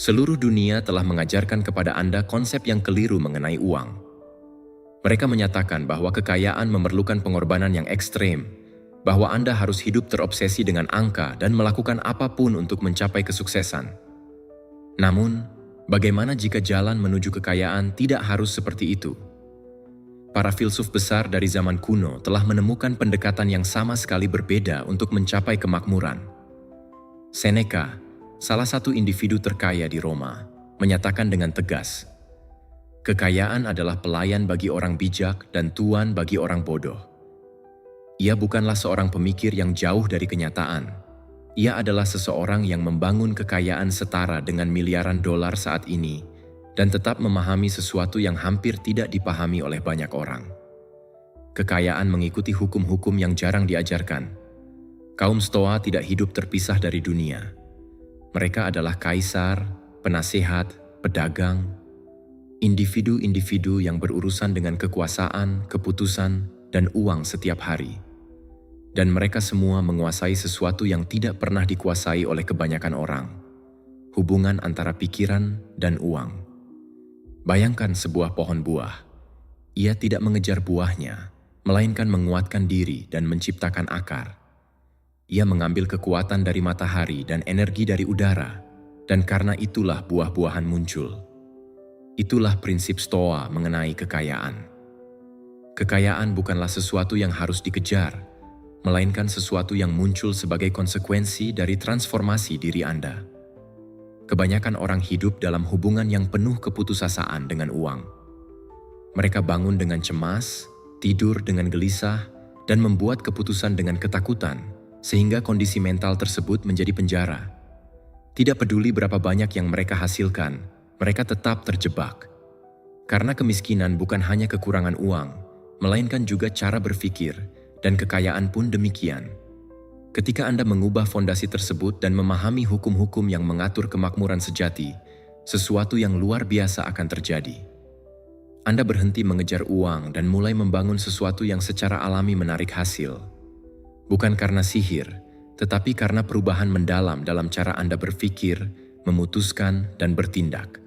Seluruh dunia telah mengajarkan kepada Anda konsep yang keliru mengenai uang. Mereka menyatakan bahwa kekayaan memerlukan pengorbanan yang ekstrem, bahwa Anda harus hidup terobsesi dengan angka dan melakukan apapun untuk mencapai kesuksesan. Namun, bagaimana jika jalan menuju kekayaan tidak harus seperti itu? Para filsuf besar dari zaman kuno telah menemukan pendekatan yang sama sekali berbeda untuk mencapai kemakmuran. Seneca, salah satu individu terkaya di Roma, menyatakan dengan tegas, "Kekayaan adalah pelayan bagi orang bijak dan tuan bagi orang bodoh." Ia bukanlah seorang pemikir yang jauh dari kenyataan. Ia adalah seseorang yang membangun kekayaan setara dengan miliaran dolar saat ini dan tetap memahami sesuatu yang hampir tidak dipahami oleh banyak orang. Kekayaan mengikuti hukum-hukum yang jarang diajarkan. Kaum Stoa tidak hidup terpisah dari dunia. Mereka adalah kaisar, penasehat, pedagang, individu-individu yang berurusan dengan kekuasaan, keputusan, dan uang setiap hari. Dan mereka semua menguasai sesuatu yang tidak pernah dikuasai oleh kebanyakan orang, hubungan antara pikiran dan uang. Bayangkan sebuah pohon buah. Ia tidak mengejar buahnya, melainkan menguatkan diri dan menciptakan akar. Ia mengambil kekuatan dari matahari dan energi dari udara, dan karena itulah buah-buahan muncul. Itulah prinsip Stoa mengenai kekayaan. Kekayaan bukanlah sesuatu yang harus dikejar, melainkan sesuatu yang muncul sebagai konsekuensi dari transformasi diri Anda. Kebanyakan orang hidup dalam hubungan yang penuh keputusasaan dengan uang. Mereka bangun dengan cemas, tidur dengan gelisah, dan membuat keputusan dengan ketakutan, sehingga kondisi mental tersebut menjadi penjara. Tidak peduli berapa banyak yang mereka hasilkan, mereka tetap terjebak. Karena kemiskinan bukan hanya kekurangan uang, melainkan juga cara berpikir, dan kekayaan pun demikian. Ketika Anda mengubah fondasi tersebut dan memahami hukum-hukum yang mengatur kemakmuran sejati, sesuatu yang luar biasa akan terjadi. Anda berhenti mengejar uang dan mulai membangun sesuatu yang secara alami menarik hasil. Bukan karena sihir, tetapi karena perubahan mendalam dalam cara Anda berpikir, memutuskan, dan bertindak.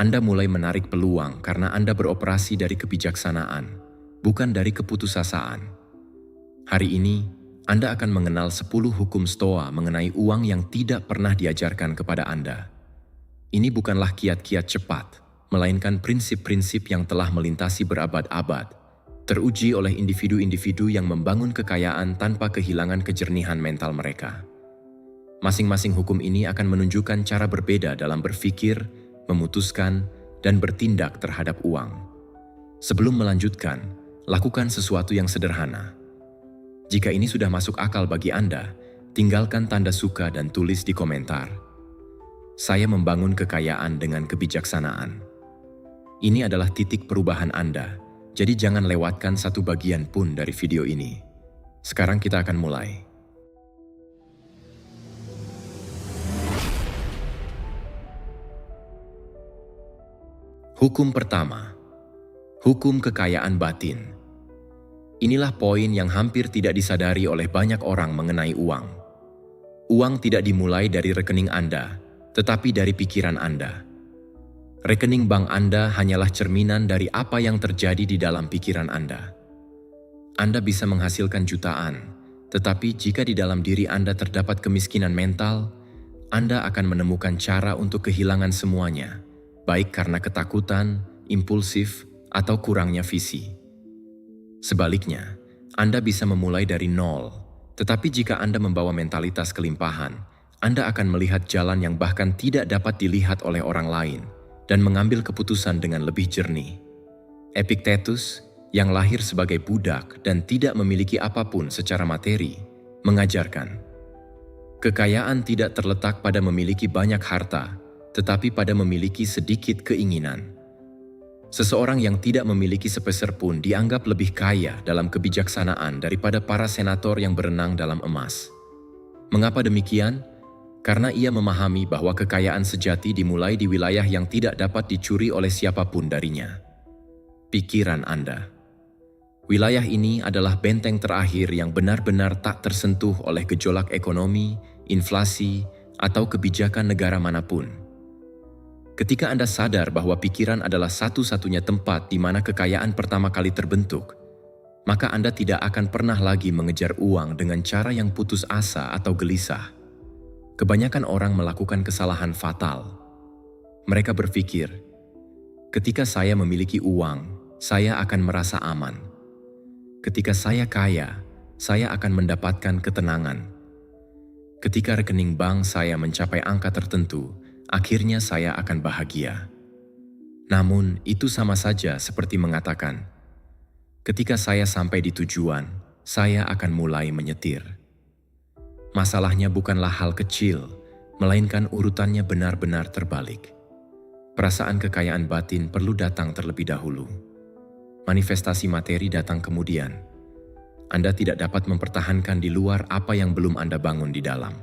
Anda mulai menarik peluang karena Anda beroperasi dari kebijaksanaan, bukan dari keputusasaan. Hari ini, Anda akan mengenal 10 hukum Stoa mengenai uang yang tidak pernah diajarkan kepada Anda. Ini bukanlah kiat-kiat cepat, melainkan prinsip-prinsip yang telah melintasi berabad-abad, teruji oleh individu-individu yang membangun kekayaan tanpa kehilangan kejernihan mental mereka. Masing-masing hukum ini akan menunjukkan cara berbeda dalam berpikir, memutuskan, dan bertindak terhadap uang. Sebelum melanjutkan, lakukan sesuatu yang sederhana. Jika ini sudah masuk akal bagi Anda, tinggalkan tanda suka dan tulis di komentar. Saya membangun kekayaan dengan kebijaksanaan. Ini adalah titik perubahan Anda, jadi jangan lewatkan satu bagian pun dari video ini. Sekarang kita akan mulai. Hukum pertama, hukum kekayaan batin. Inilah poin yang hampir tidak disadari oleh banyak orang mengenai uang. Uang tidak dimulai dari rekening Anda, tetapi dari pikiran Anda. Rekening bank Anda hanyalah cerminan dari apa yang terjadi di dalam pikiran Anda. Anda bisa menghasilkan jutaan, tetapi jika di dalam diri Anda terdapat kemiskinan mental, Anda akan menemukan cara untuk kehilangan semuanya, baik karena ketakutan, impulsif, atau kurangnya visi. Sebaliknya, Anda bisa memulai dari nol, tetapi jika Anda membawa mentalitas kelimpahan, Anda akan melihat jalan yang bahkan tidak dapat dilihat oleh orang lain dan mengambil keputusan dengan lebih jernih. Epictetus, yang lahir sebagai budak dan tidak memiliki apapun secara materi, mengajarkan, kekayaan tidak terletak pada memiliki banyak harta, tetapi pada memiliki sedikit keinginan. Seseorang yang tidak memiliki sepeser pun dianggap lebih kaya dalam kebijaksanaan daripada para senator yang berenang dalam emas. Mengapa demikian? Karena ia memahami bahwa kekayaan sejati dimulai di wilayah yang tidak dapat dicuri oleh siapapun darinya. Pikiran Anda. Wilayah ini adalah benteng terakhir yang benar-benar tak tersentuh oleh gejolak ekonomi, inflasi, atau kebijakan negara manapun. Ketika Anda sadar bahwa pikiran adalah satu-satunya tempat di mana kekayaan pertama kali terbentuk, maka Anda tidak akan pernah lagi mengejar uang dengan cara yang putus asa atau gelisah. Kebanyakan orang melakukan kesalahan fatal. Mereka berpikir, ketika saya memiliki uang, saya akan merasa aman. Ketika saya kaya, saya akan mendapatkan ketenangan. Ketika rekening bank saya mencapai angka tertentu, akhirnya saya akan bahagia. Namun, itu sama saja seperti mengatakan, ketika saya sampai di tujuan, saya akan mulai menyetir. Masalahnya bukanlah hal kecil, melainkan urutannya benar-benar terbalik. Perasaan kekayaan batin perlu datang terlebih dahulu. Manifestasi materi datang kemudian. Anda tidak dapat mempertahankan di luar apa yang belum Anda bangun di dalam.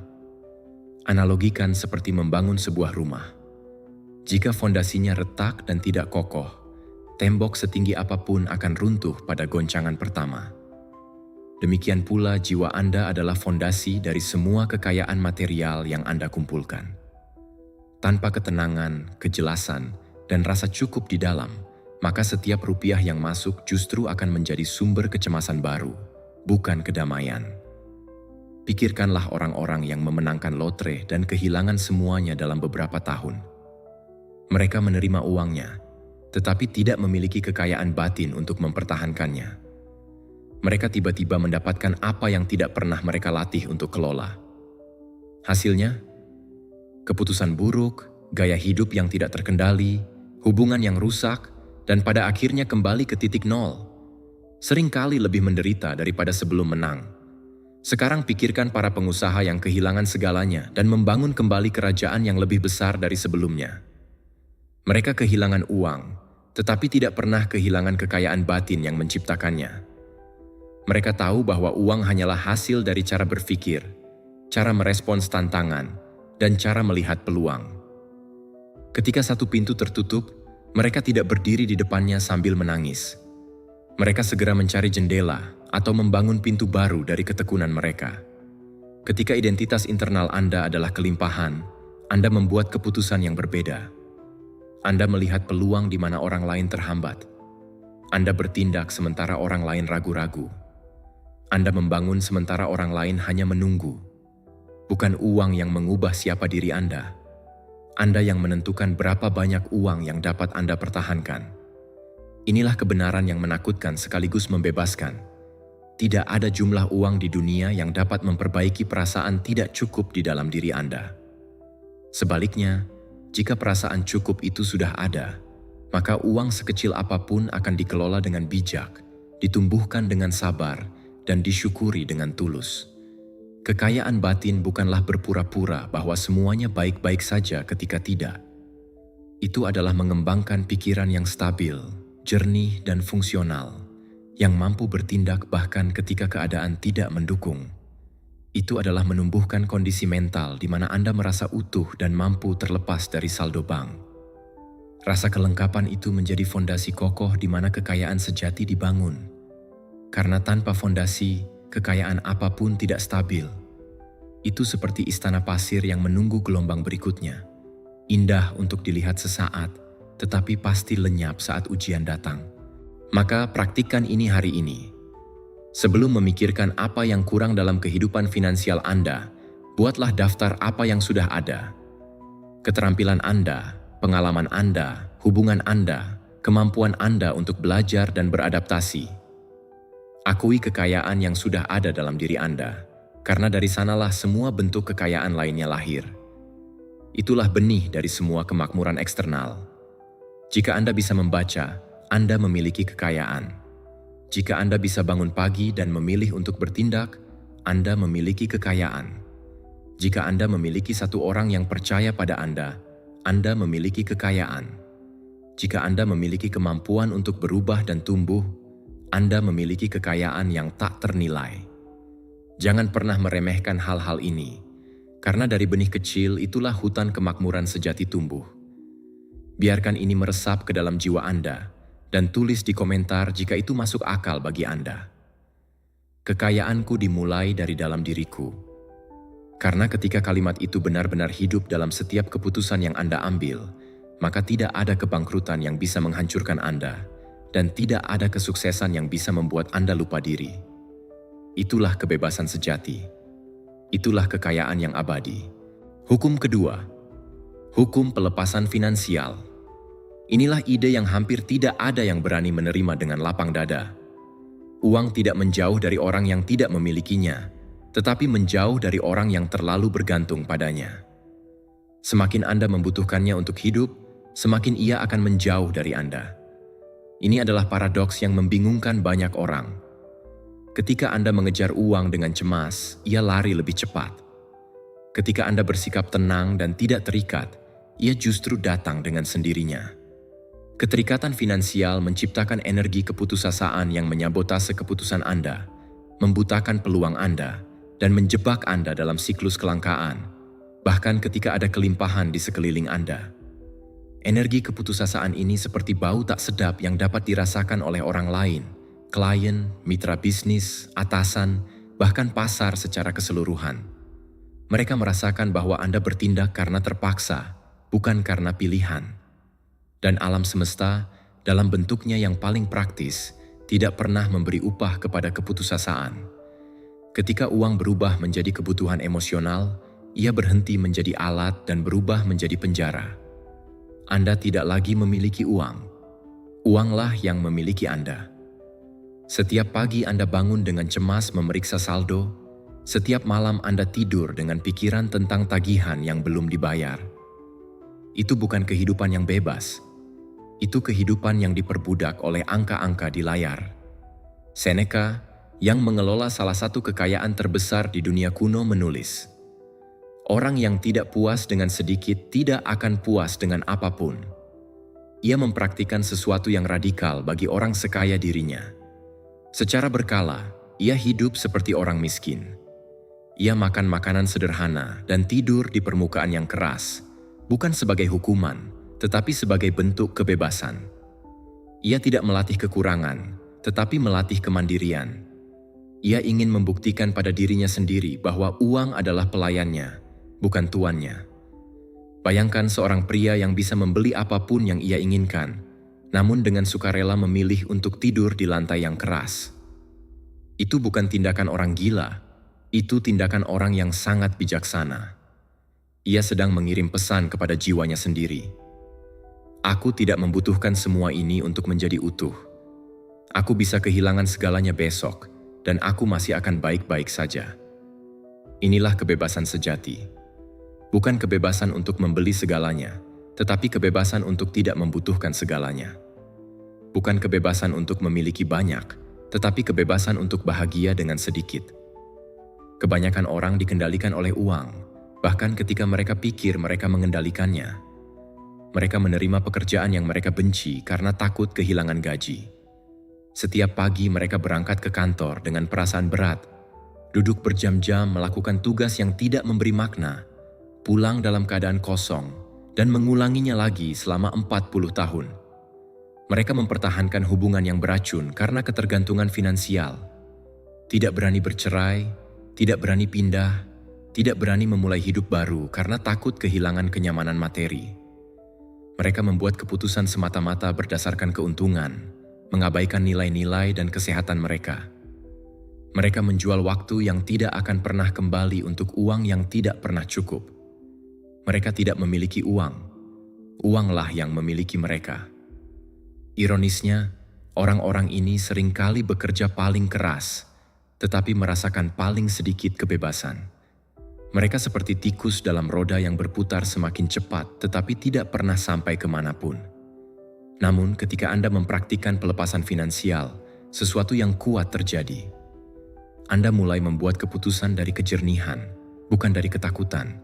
Analogikan seperti membangun sebuah rumah. Jika fondasinya retak dan tidak kokoh, tembok setinggi apapun akan runtuh pada goncangan pertama. Demikian pula jiwa Anda adalah fondasi dari semua kekayaan material yang Anda kumpulkan. Tanpa ketenangan, kejelasan, dan rasa cukup di dalam, maka setiap rupiah yang masuk justru akan menjadi sumber kecemasan baru, bukan kedamaian. Pikirkanlah orang-orang yang memenangkan lotre dan kehilangan semuanya dalam beberapa tahun. Mereka menerima uangnya, tetapi tidak memiliki kekayaan batin untuk mempertahankannya. Mereka tiba-tiba mendapatkan apa yang tidak pernah mereka latih untuk kelola. Hasilnya, keputusan buruk, gaya hidup yang tidak terkendali, hubungan yang rusak, dan pada akhirnya kembali ke titik nol. Seringkali lebih menderita daripada sebelum menang. Sekarang pikirkan para pengusaha yang kehilangan segalanya dan membangun kembali kerajaan yang lebih besar dari sebelumnya. Mereka kehilangan uang, tetapi tidak pernah kehilangan kekayaan batin yang menciptakannya. Mereka tahu bahwa uang hanyalah hasil dari cara berpikir, cara merespons tantangan, dan cara melihat peluang. Ketika satu pintu tertutup, mereka tidak berdiri di depannya sambil menangis. Mereka segera mencari jendela atau membangun pintu baru dari ketekunan mereka. Ketika identitas internal Anda adalah kelimpahan, Anda membuat keputusan yang berbeda. Anda melihat peluang di mana orang lain terhambat. Anda bertindak sementara orang lain ragu-ragu. Anda membangun sementara orang lain hanya menunggu. Bukan uang yang mengubah siapa diri Anda. Anda yang menentukan berapa banyak uang yang dapat Anda pertahankan. Inilah kebenaran yang menakutkan sekaligus membebaskan. Tidak ada jumlah uang di dunia yang dapat memperbaiki perasaan tidak cukup di dalam diri Anda. Sebaliknya, jika perasaan cukup itu sudah ada, maka uang sekecil apapun akan dikelola dengan bijak, ditumbuhkan dengan sabar, dan disyukuri dengan tulus. Kekayaan batin bukanlah berpura-pura bahwa semuanya baik-baik saja ketika tidak. Itu adalah mengembangkan pikiran yang stabil, jernih, dan fungsional, yang mampu bertindak bahkan ketika keadaan tidak mendukung. Itu adalah menumbuhkan kondisi mental di mana Anda merasa utuh dan mampu terlepas dari saldo bank. Rasa kelengkapan itu menjadi fondasi kokoh di mana kekayaan sejati dibangun. Karena tanpa fondasi, kekayaan apapun tidak stabil. Itu seperti istana pasir yang menunggu gelombang berikutnya. Indah untuk dilihat sesaat, tetapi pasti lenyap saat ujian datang. Maka praktikkan ini hari ini. Sebelum memikirkan apa yang kurang dalam kehidupan finansial Anda, buatlah daftar apa yang sudah ada. Keterampilan Anda, pengalaman Anda, hubungan Anda, kemampuan Anda untuk belajar dan beradaptasi. Akui kekayaan yang sudah ada dalam diri Anda, karena dari sanalah semua bentuk kekayaan lainnya lahir. Itulah benih dari semua kemakmuran eksternal. Jika Anda bisa membaca, Anda memiliki kekayaan. Jika Anda bisa bangun pagi dan memilih untuk bertindak, Anda memiliki kekayaan. Jika Anda memiliki satu orang yang percaya pada Anda memiliki kekayaan. Jika Anda memiliki kemampuan untuk berubah dan tumbuh, Anda memiliki kekayaan yang tak ternilai. Jangan pernah meremehkan hal-hal ini, karena dari benih kecil itulah hutan kemakmuran sejati tumbuh. Biarkan ini meresap ke dalam jiwa Anda, dan tulis di komentar jika itu masuk akal bagi Anda. Kekayaanku dimulai dari dalam diriku. Karena ketika kalimat itu benar-benar hidup dalam setiap keputusan yang Anda ambil, maka tidak ada kebangkrutan yang bisa menghancurkan Anda, dan tidak ada kesuksesan yang bisa membuat Anda lupa diri. Itulah kebebasan sejati. Itulah kekayaan yang abadi. Hukum kedua, hukum pelepasan finansial. Inilah ide yang hampir tidak ada yang berani menerima dengan lapang dada. Uang tidak menjauh dari orang yang tidak memilikinya, tetapi menjauh dari orang yang terlalu bergantung padanya. Semakin Anda membutuhkannya untuk hidup, semakin ia akan menjauh dari Anda. Ini adalah paradoks yang membingungkan banyak orang. Ketika Anda mengejar uang dengan cemas, ia lari lebih cepat. Ketika Anda bersikap tenang dan tidak terikat, ia justru datang dengan sendirinya. Keterikatan finansial menciptakan energi keputusasaan yang menyabotase keputusan Anda, membutakan peluang Anda, dan menjebak Anda dalam siklus kelangkaan, bahkan ketika ada kelimpahan di sekeliling Anda. Energi keputusasaan ini seperti bau tak sedap yang dapat dirasakan oleh orang lain, klien, mitra bisnis, atasan, bahkan pasar secara keseluruhan. Mereka merasakan bahwa Anda bertindak karena terpaksa, bukan karena pilihan. Dan alam semesta, dalam bentuknya yang paling praktis, tidak pernah memberi upah kepada keputusasaan. Ketika uang berubah menjadi kebutuhan emosional, ia berhenti menjadi alat dan berubah menjadi penjara. Anda tidak lagi memiliki uang. Uanglah yang memiliki Anda. Setiap pagi Anda bangun dengan cemas memeriksa saldo. Setiap malam Anda tidur dengan pikiran tentang tagihan yang belum dibayar. Itu bukan kehidupan yang bebas. Itu kehidupan yang diperbudak oleh angka-angka di layar. Seneca, yang mengelola salah satu kekayaan terbesar di dunia kuno, menulis, "Orang yang tidak puas dengan sedikit tidak akan puas dengan apapun." Ia mempraktikkan sesuatu yang radikal bagi orang sekaya dirinya. Secara berkala, ia hidup seperti orang miskin. Ia makan makanan sederhana dan tidur di permukaan yang keras, bukan sebagai hukuman, tetapi sebagai bentuk kebebasan. Ia tidak melatih kekurangan, tetapi melatih kemandirian. Ia ingin membuktikan pada dirinya sendiri bahwa uang adalah pelayannya, bukan tuannya. Bayangkan seorang pria yang bisa membeli apapun yang ia inginkan, namun dengan sukarela memilih untuk tidur di lantai yang keras. Itu bukan tindakan orang gila, itu tindakan orang yang sangat bijaksana. Ia sedang mengirim pesan kepada jiwanya sendiri. Aku tidak membutuhkan semua ini untuk menjadi utuh. Aku bisa kehilangan segalanya besok, dan aku masih akan baik-baik saja. Inilah kebebasan sejati. Bukan kebebasan untuk membeli segalanya, tetapi kebebasan untuk tidak membutuhkan segalanya. Bukan kebebasan untuk memiliki banyak, tetapi kebebasan untuk bahagia dengan sedikit. Kebanyakan orang dikendalikan oleh uang, bahkan ketika mereka pikir mereka mengendalikannya. Mereka menerima pekerjaan yang mereka benci karena takut kehilangan gaji. Setiap pagi mereka berangkat ke kantor dengan perasaan berat, duduk berjam-jam melakukan tugas yang tidak memberi makna, pulang dalam keadaan kosong, dan mengulanginya lagi selama 40 tahun. Mereka mempertahankan hubungan yang beracun karena ketergantungan finansial. Tidak berani bercerai, tidak berani pindah, tidak berani memulai hidup baru karena takut kehilangan kenyamanan materi. Mereka membuat keputusan semata-mata berdasarkan keuntungan, mengabaikan nilai-nilai dan kesehatan mereka. Mereka menjual waktu yang tidak akan pernah kembali untuk uang yang tidak pernah cukup. Mereka tidak memiliki uang. Uanglah yang memiliki mereka. Ironisnya, orang-orang ini seringkali bekerja paling keras, tetapi merasakan paling sedikit kebebasan. Mereka seperti tikus dalam roda yang berputar semakin cepat, tetapi tidak pernah sampai kemanapun. Namun, ketika Anda mempraktikkan pelepasan finansial, sesuatu yang kuat terjadi. Anda mulai membuat keputusan dari kejernihan, bukan dari ketakutan.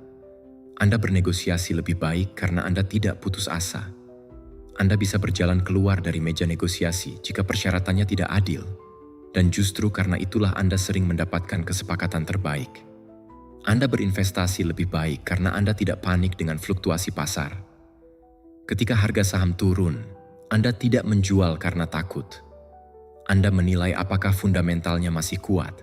Anda bernegosiasi lebih baik karena Anda tidak putus asa. Anda bisa berjalan keluar dari meja negosiasi jika persyaratannya tidak adil. Dan justru karena itulah Anda sering mendapatkan kesepakatan terbaik. Anda berinvestasi lebih baik karena Anda tidak panik dengan fluktuasi pasar. Ketika harga saham turun, Anda tidak menjual karena takut. Anda menilai apakah fundamentalnya masih kuat.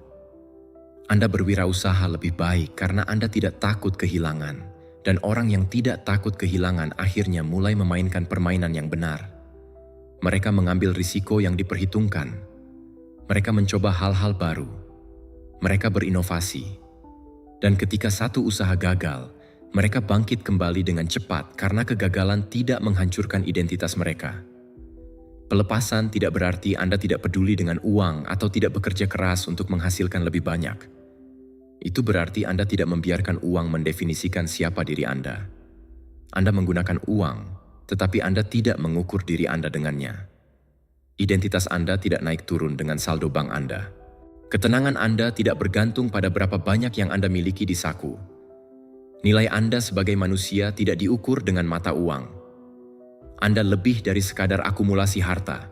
Anda berwirausaha lebih baik karena Anda tidak takut kehilangan, dan orang yang tidak takut kehilangan akhirnya mulai memainkan permainan yang benar. Mereka mengambil risiko yang diperhitungkan. Mereka mencoba hal-hal baru. Mereka berinovasi. Dan ketika satu usaha gagal, mereka bangkit kembali dengan cepat karena kegagalan tidak menghancurkan identitas mereka. Pelepasan tidak berarti Anda tidak peduli dengan uang atau tidak bekerja keras untuk menghasilkan lebih banyak. Itu berarti Anda tidak membiarkan uang mendefinisikan siapa diri Anda. Anda menggunakan uang, tetapi Anda tidak mengukur diri Anda dengannya. Identitas Anda tidak naik turun dengan saldo bank Anda. Ketenangan Anda tidak bergantung pada berapa banyak yang Anda miliki di saku. Nilai Anda sebagai manusia tidak diukur dengan mata uang. Anda lebih dari sekadar akumulasi harta.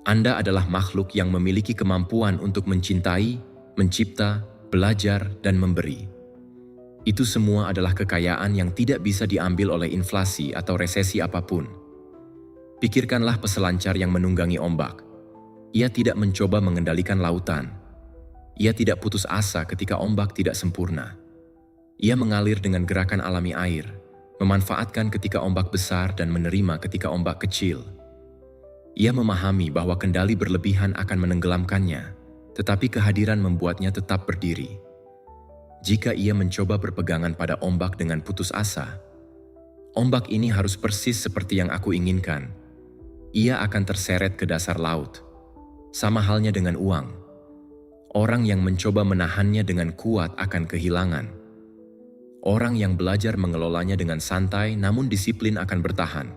Anda adalah makhluk yang memiliki kemampuan untuk mencintai, mencipta, belajar, dan memberi. Itu semua adalah kekayaan yang tidak bisa diambil oleh inflasi atau resesi apapun. Pikirkanlah peselancar yang menunggangi ombak. Ia tidak mencoba mengendalikan lautan. Ia tidak putus asa ketika ombak tidak sempurna. Ia mengalir dengan gerakan alami air, memanfaatkan ketika ombak besar dan menerima ketika ombak kecil. Ia memahami bahwa kendali berlebihan akan menenggelamkannya, tetapi kehadiran membuatnya tetap berdiri. Jika ia mencoba berpegangan pada ombak dengan putus asa, ombak ini harus persis seperti yang aku inginkan. Ia akan terseret ke dasar laut. Sama halnya dengan uang. Orang yang mencoba menahannya dengan kuat akan kehilangan. Orang yang belajar mengelolanya dengan santai namun disiplin akan bertahan.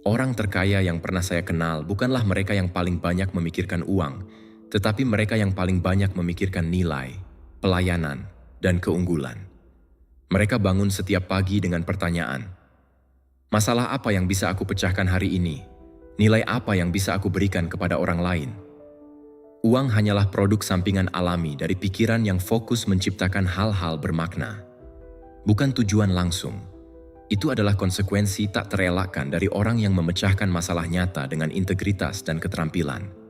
Orang terkaya yang pernah saya kenal bukanlah mereka yang paling banyak memikirkan uang, tetapi mereka yang paling banyak memikirkan nilai, pelayanan, dan keunggulan. Mereka bangun setiap pagi dengan pertanyaan, masalah apa yang bisa aku pecahkan hari ini? Nilai apa yang bisa aku berikan kepada orang lain? Uang hanyalah produk sampingan alami dari pikiran yang fokus menciptakan hal-hal bermakna. Bukan tujuan langsung. Itu adalah konsekuensi tak terelakkan dari orang yang memecahkan masalah nyata dengan integritas dan keterampilan.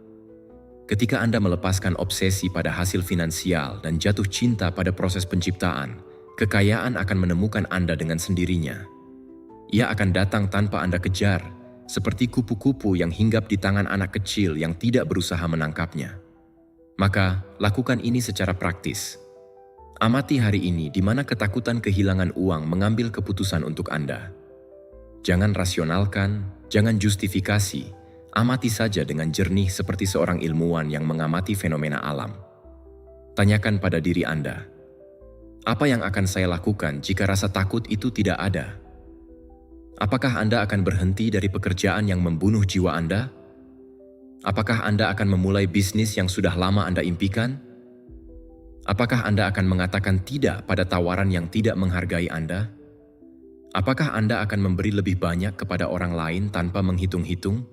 Ketika Anda melepaskan obsesi pada hasil finansial dan jatuh cinta pada proses penciptaan, kekayaan akan menemukan Anda dengan sendirinya. Ia akan datang tanpa Anda kejar, seperti kupu-kupu yang hinggap di tangan anak kecil yang tidak berusaha menangkapnya. Maka, lakukan ini secara praktis. Amati hari ini di mana ketakutan kehilangan uang mengambil keputusan untuk Anda. Jangan rasionalkan, jangan justifikasi, amati saja dengan jernih seperti seorang ilmuwan yang mengamati fenomena alam. Tanyakan pada diri Anda, apa yang akan saya lakukan jika rasa takut itu tidak ada? Apakah Anda akan berhenti dari pekerjaan yang membunuh jiwa Anda? Apakah Anda akan memulai bisnis yang sudah lama Anda impikan? Apakah Anda akan mengatakan tidak pada tawaran yang tidak menghargai Anda? Apakah Anda akan memberi lebih banyak kepada orang lain tanpa menghitung-hitung?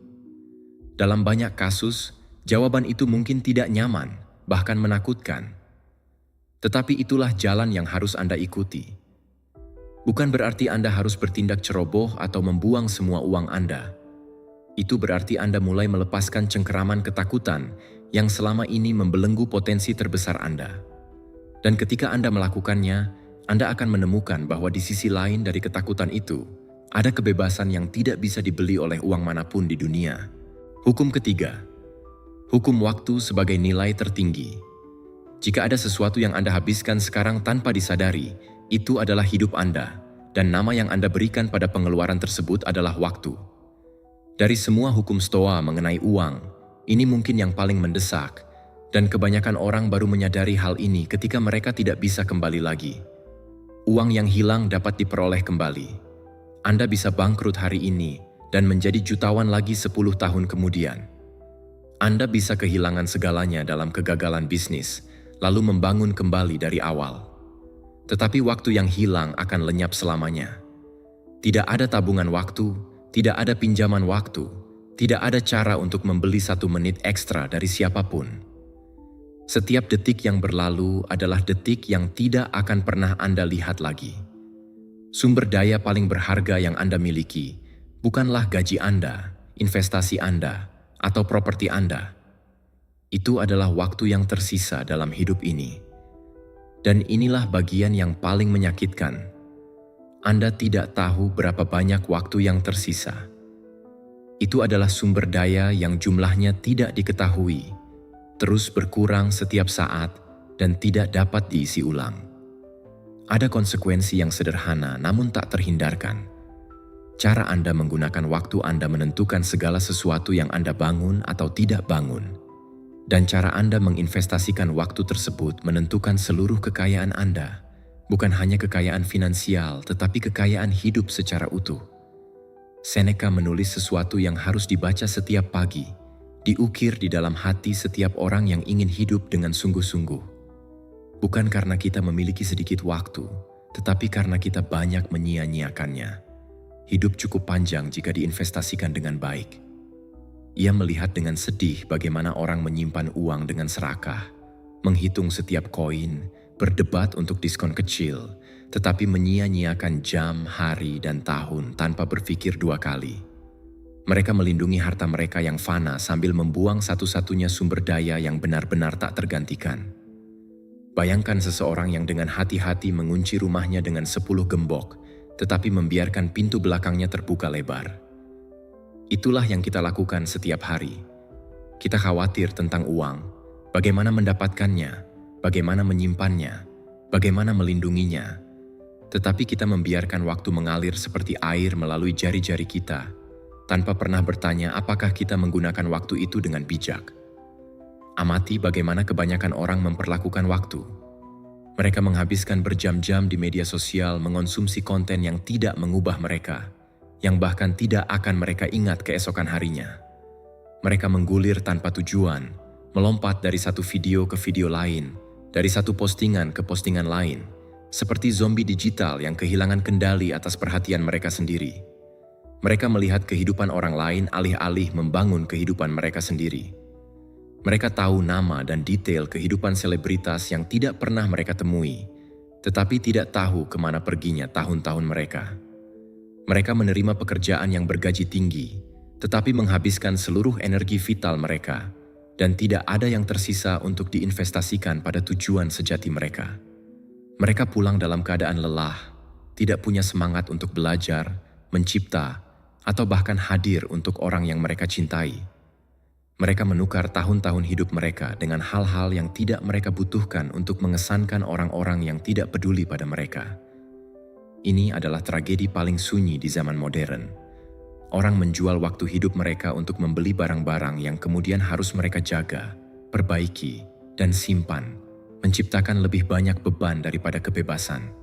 Dalam banyak kasus, jawaban itu mungkin tidak nyaman, bahkan menakutkan. Tetapi itulah jalan yang harus Anda ikuti. Bukan berarti Anda harus bertindak ceroboh atau membuang semua uang Anda. Itu berarti Anda mulai melepaskan cengkeraman ketakutan yang selama ini membelenggu potensi terbesar Anda. Dan ketika Anda melakukannya, Anda akan menemukan bahwa di sisi lain dari ketakutan itu, ada kebebasan yang tidak bisa dibeli oleh uang manapun di dunia. Hukum ketiga, hukum waktu sebagai nilai tertinggi. Jika ada sesuatu yang Anda habiskan sekarang tanpa disadari, itu adalah hidup Anda, dan nama yang Anda berikan pada pengeluaran tersebut adalah waktu. Dari semua hukum Stoa mengenai uang, ini mungkin yang paling mendesak, dan kebanyakan orang baru menyadari hal ini ketika mereka tidak bisa kembali lagi. Uang yang hilang dapat diperoleh kembali. Anda bisa bangkrut hari ini dan menjadi jutawan lagi 10 tahun kemudian. Anda bisa kehilangan segalanya dalam kegagalan bisnis, lalu membangun kembali dari awal. Tetapi waktu yang hilang akan lenyap selamanya. Tidak ada tabungan waktu, tidak ada pinjaman waktu, tidak ada cara untuk membeli 1 menit ekstra dari siapapun. Setiap detik yang berlalu adalah detik yang tidak akan pernah Anda lihat lagi. Sumber daya paling berharga yang Anda miliki bukanlah gaji Anda, investasi Anda, atau properti Anda. Itu adalah waktu yang tersisa dalam hidup ini. Dan inilah bagian yang paling menyakitkan. Anda tidak tahu berapa banyak waktu yang tersisa. Itu adalah sumber daya yang jumlahnya tidak diketahui, terus berkurang setiap saat dan tidak dapat diisi ulang. Ada konsekuensi yang sederhana namun tak terhindarkan. Cara Anda menggunakan waktu Anda menentukan segala sesuatu yang Anda bangun atau tidak bangun. Dan cara Anda menginvestasikan waktu tersebut menentukan seluruh kekayaan Anda, bukan hanya kekayaan finansial tetapi kekayaan hidup secara utuh. Seneca menulis sesuatu yang harus dibaca setiap pagi, diukir di dalam hati setiap orang yang ingin hidup dengan sungguh-sungguh. Bukan karena kita memiliki sedikit waktu, tetapi karena kita banyak menyia-nyiakannya. Hidup cukup panjang jika diinvestasikan dengan baik. Ia melihat dengan sedih bagaimana orang menyimpan uang dengan serakah, menghitung setiap koin, berdebat untuk diskon kecil, tetapi menyia-nyiakan jam, hari, dan tahun tanpa berpikir dua kali. Mereka melindungi harta mereka yang fana sambil membuang satu-satunya sumber daya yang benar-benar tak tergantikan. Bayangkan seseorang yang dengan hati-hati mengunci rumahnya dengan 10 gembok, tetapi membiarkan pintu belakangnya terbuka lebar. Itulah yang kita lakukan setiap hari. Kita khawatir tentang uang, bagaimana mendapatkannya, bagaimana menyimpannya, bagaimana melindunginya. Tetapi kita membiarkan waktu mengalir seperti air melalui jari-jari kita, tanpa pernah bertanya apakah kita menggunakan waktu itu dengan bijak. Amati bagaimana kebanyakan orang memperlakukan waktu. Mereka menghabiskan berjam-jam di media sosial mengonsumsi konten yang tidak mengubah mereka, yang bahkan tidak akan mereka ingat keesokan harinya. Mereka menggulir tanpa tujuan, melompat dari satu video ke video lain, dari satu postingan ke postingan lain, seperti zombie digital yang kehilangan kendali atas perhatian mereka sendiri. Mereka melihat kehidupan orang lain alih-alih membangun kehidupan mereka sendiri. Mereka tahu nama dan detail kehidupan selebritas yang tidak pernah mereka temui, tetapi tidak tahu kemana perginya tahun-tahun mereka. Mereka menerima pekerjaan yang bergaji tinggi, tetapi menghabiskan seluruh energi vital mereka, dan tidak ada yang tersisa untuk diinvestasikan pada tujuan sejati mereka. Mereka pulang dalam keadaan lelah, tidak punya semangat untuk belajar, mencipta, atau bahkan hadir untuk orang yang mereka cintai. Mereka menukar tahun-tahun hidup mereka dengan hal-hal yang tidak mereka butuhkan untuk mengesankan orang-orang yang tidak peduli pada mereka. Ini adalah tragedi paling sunyi di zaman modern. Orang menjual waktu hidup mereka untuk membeli barang-barang yang kemudian harus mereka jaga, perbaiki, dan simpan, menciptakan lebih banyak beban daripada kebebasan.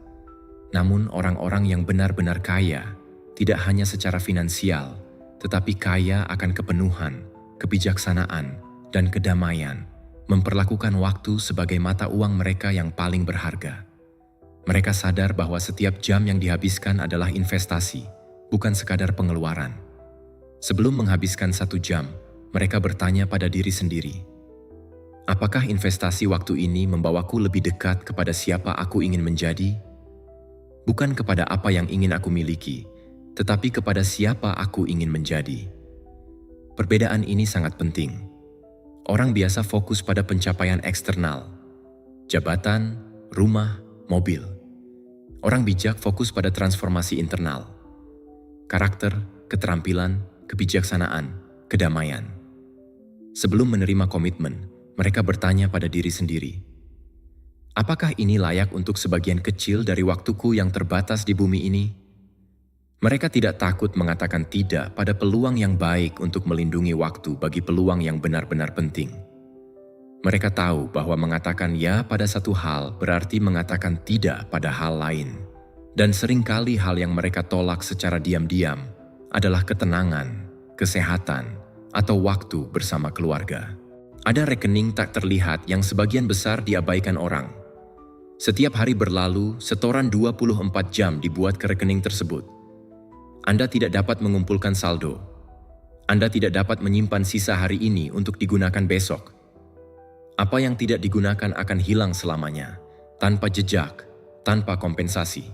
Namun orang-orang yang benar-benar kaya, tidak hanya secara finansial, tetapi kaya akan kepenuhan, kebijaksanaan, dan kedamaian, memperlakukan waktu sebagai mata uang mereka yang paling berharga. Mereka sadar bahwa setiap jam yang dihabiskan adalah investasi, bukan sekadar pengeluaran. Sebelum menghabiskan 1 jam, mereka bertanya pada diri sendiri, apakah investasi waktu ini membawaku lebih dekat kepada siapa aku ingin menjadi? Bukan kepada apa yang ingin aku miliki, tetapi kepada siapa aku ingin menjadi. Perbedaan ini sangat penting. Orang biasa fokus pada pencapaian eksternal, jabatan, rumah, mobil. Orang bijak fokus pada transformasi internal, karakter, keterampilan, kebijaksanaan, kedamaian. Sebelum menerima komitmen, mereka bertanya pada diri sendiri, apakah ini layak untuk sebagian kecil dari waktuku yang terbatas di bumi ini? Mereka tidak takut mengatakan tidak pada peluang yang baik untuk melindungi waktu bagi peluang yang benar-benar penting. Mereka tahu bahwa mengatakan ya pada satu hal berarti mengatakan tidak pada hal lain. Dan seringkali hal yang mereka tolak secara diam-diam adalah ketenangan, kesehatan, atau waktu bersama keluarga. Ada rekening tak terlihat yang sebagian besar diabaikan orang. Setiap hari berlalu, setoran 24 jam dibuat ke rekening tersebut. Anda tidak dapat mengumpulkan saldo. Anda tidak dapat menyimpan sisa hari ini untuk digunakan besok. Apa yang tidak digunakan akan hilang selamanya, tanpa jejak, tanpa kompensasi.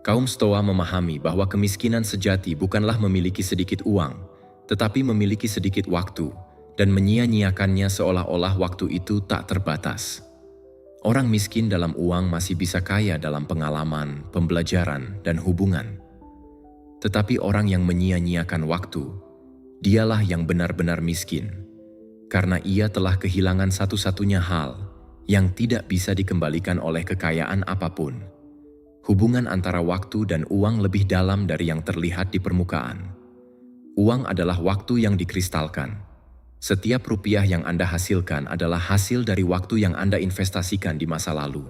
Kaum Stoa memahami bahwa kemiskinan sejati bukanlah memiliki sedikit uang, tetapi memiliki sedikit waktu, dan menyia-nyiakannya seolah-olah waktu itu tak terbatas. Orang miskin dalam uang masih bisa kaya dalam pengalaman, pembelajaran, dan hubungan. Tetapi orang yang menyia-nyiakan waktu, dialah yang benar-benar miskin, karena ia telah kehilangan satu-satunya hal yang tidak bisa dikembalikan oleh kekayaan apapun. Hubungan antara waktu dan uang lebih dalam dari yang terlihat di permukaan. Uang adalah waktu yang dikristalkan. Setiap rupiah yang Anda hasilkan adalah hasil dari waktu yang Anda investasikan di masa lalu.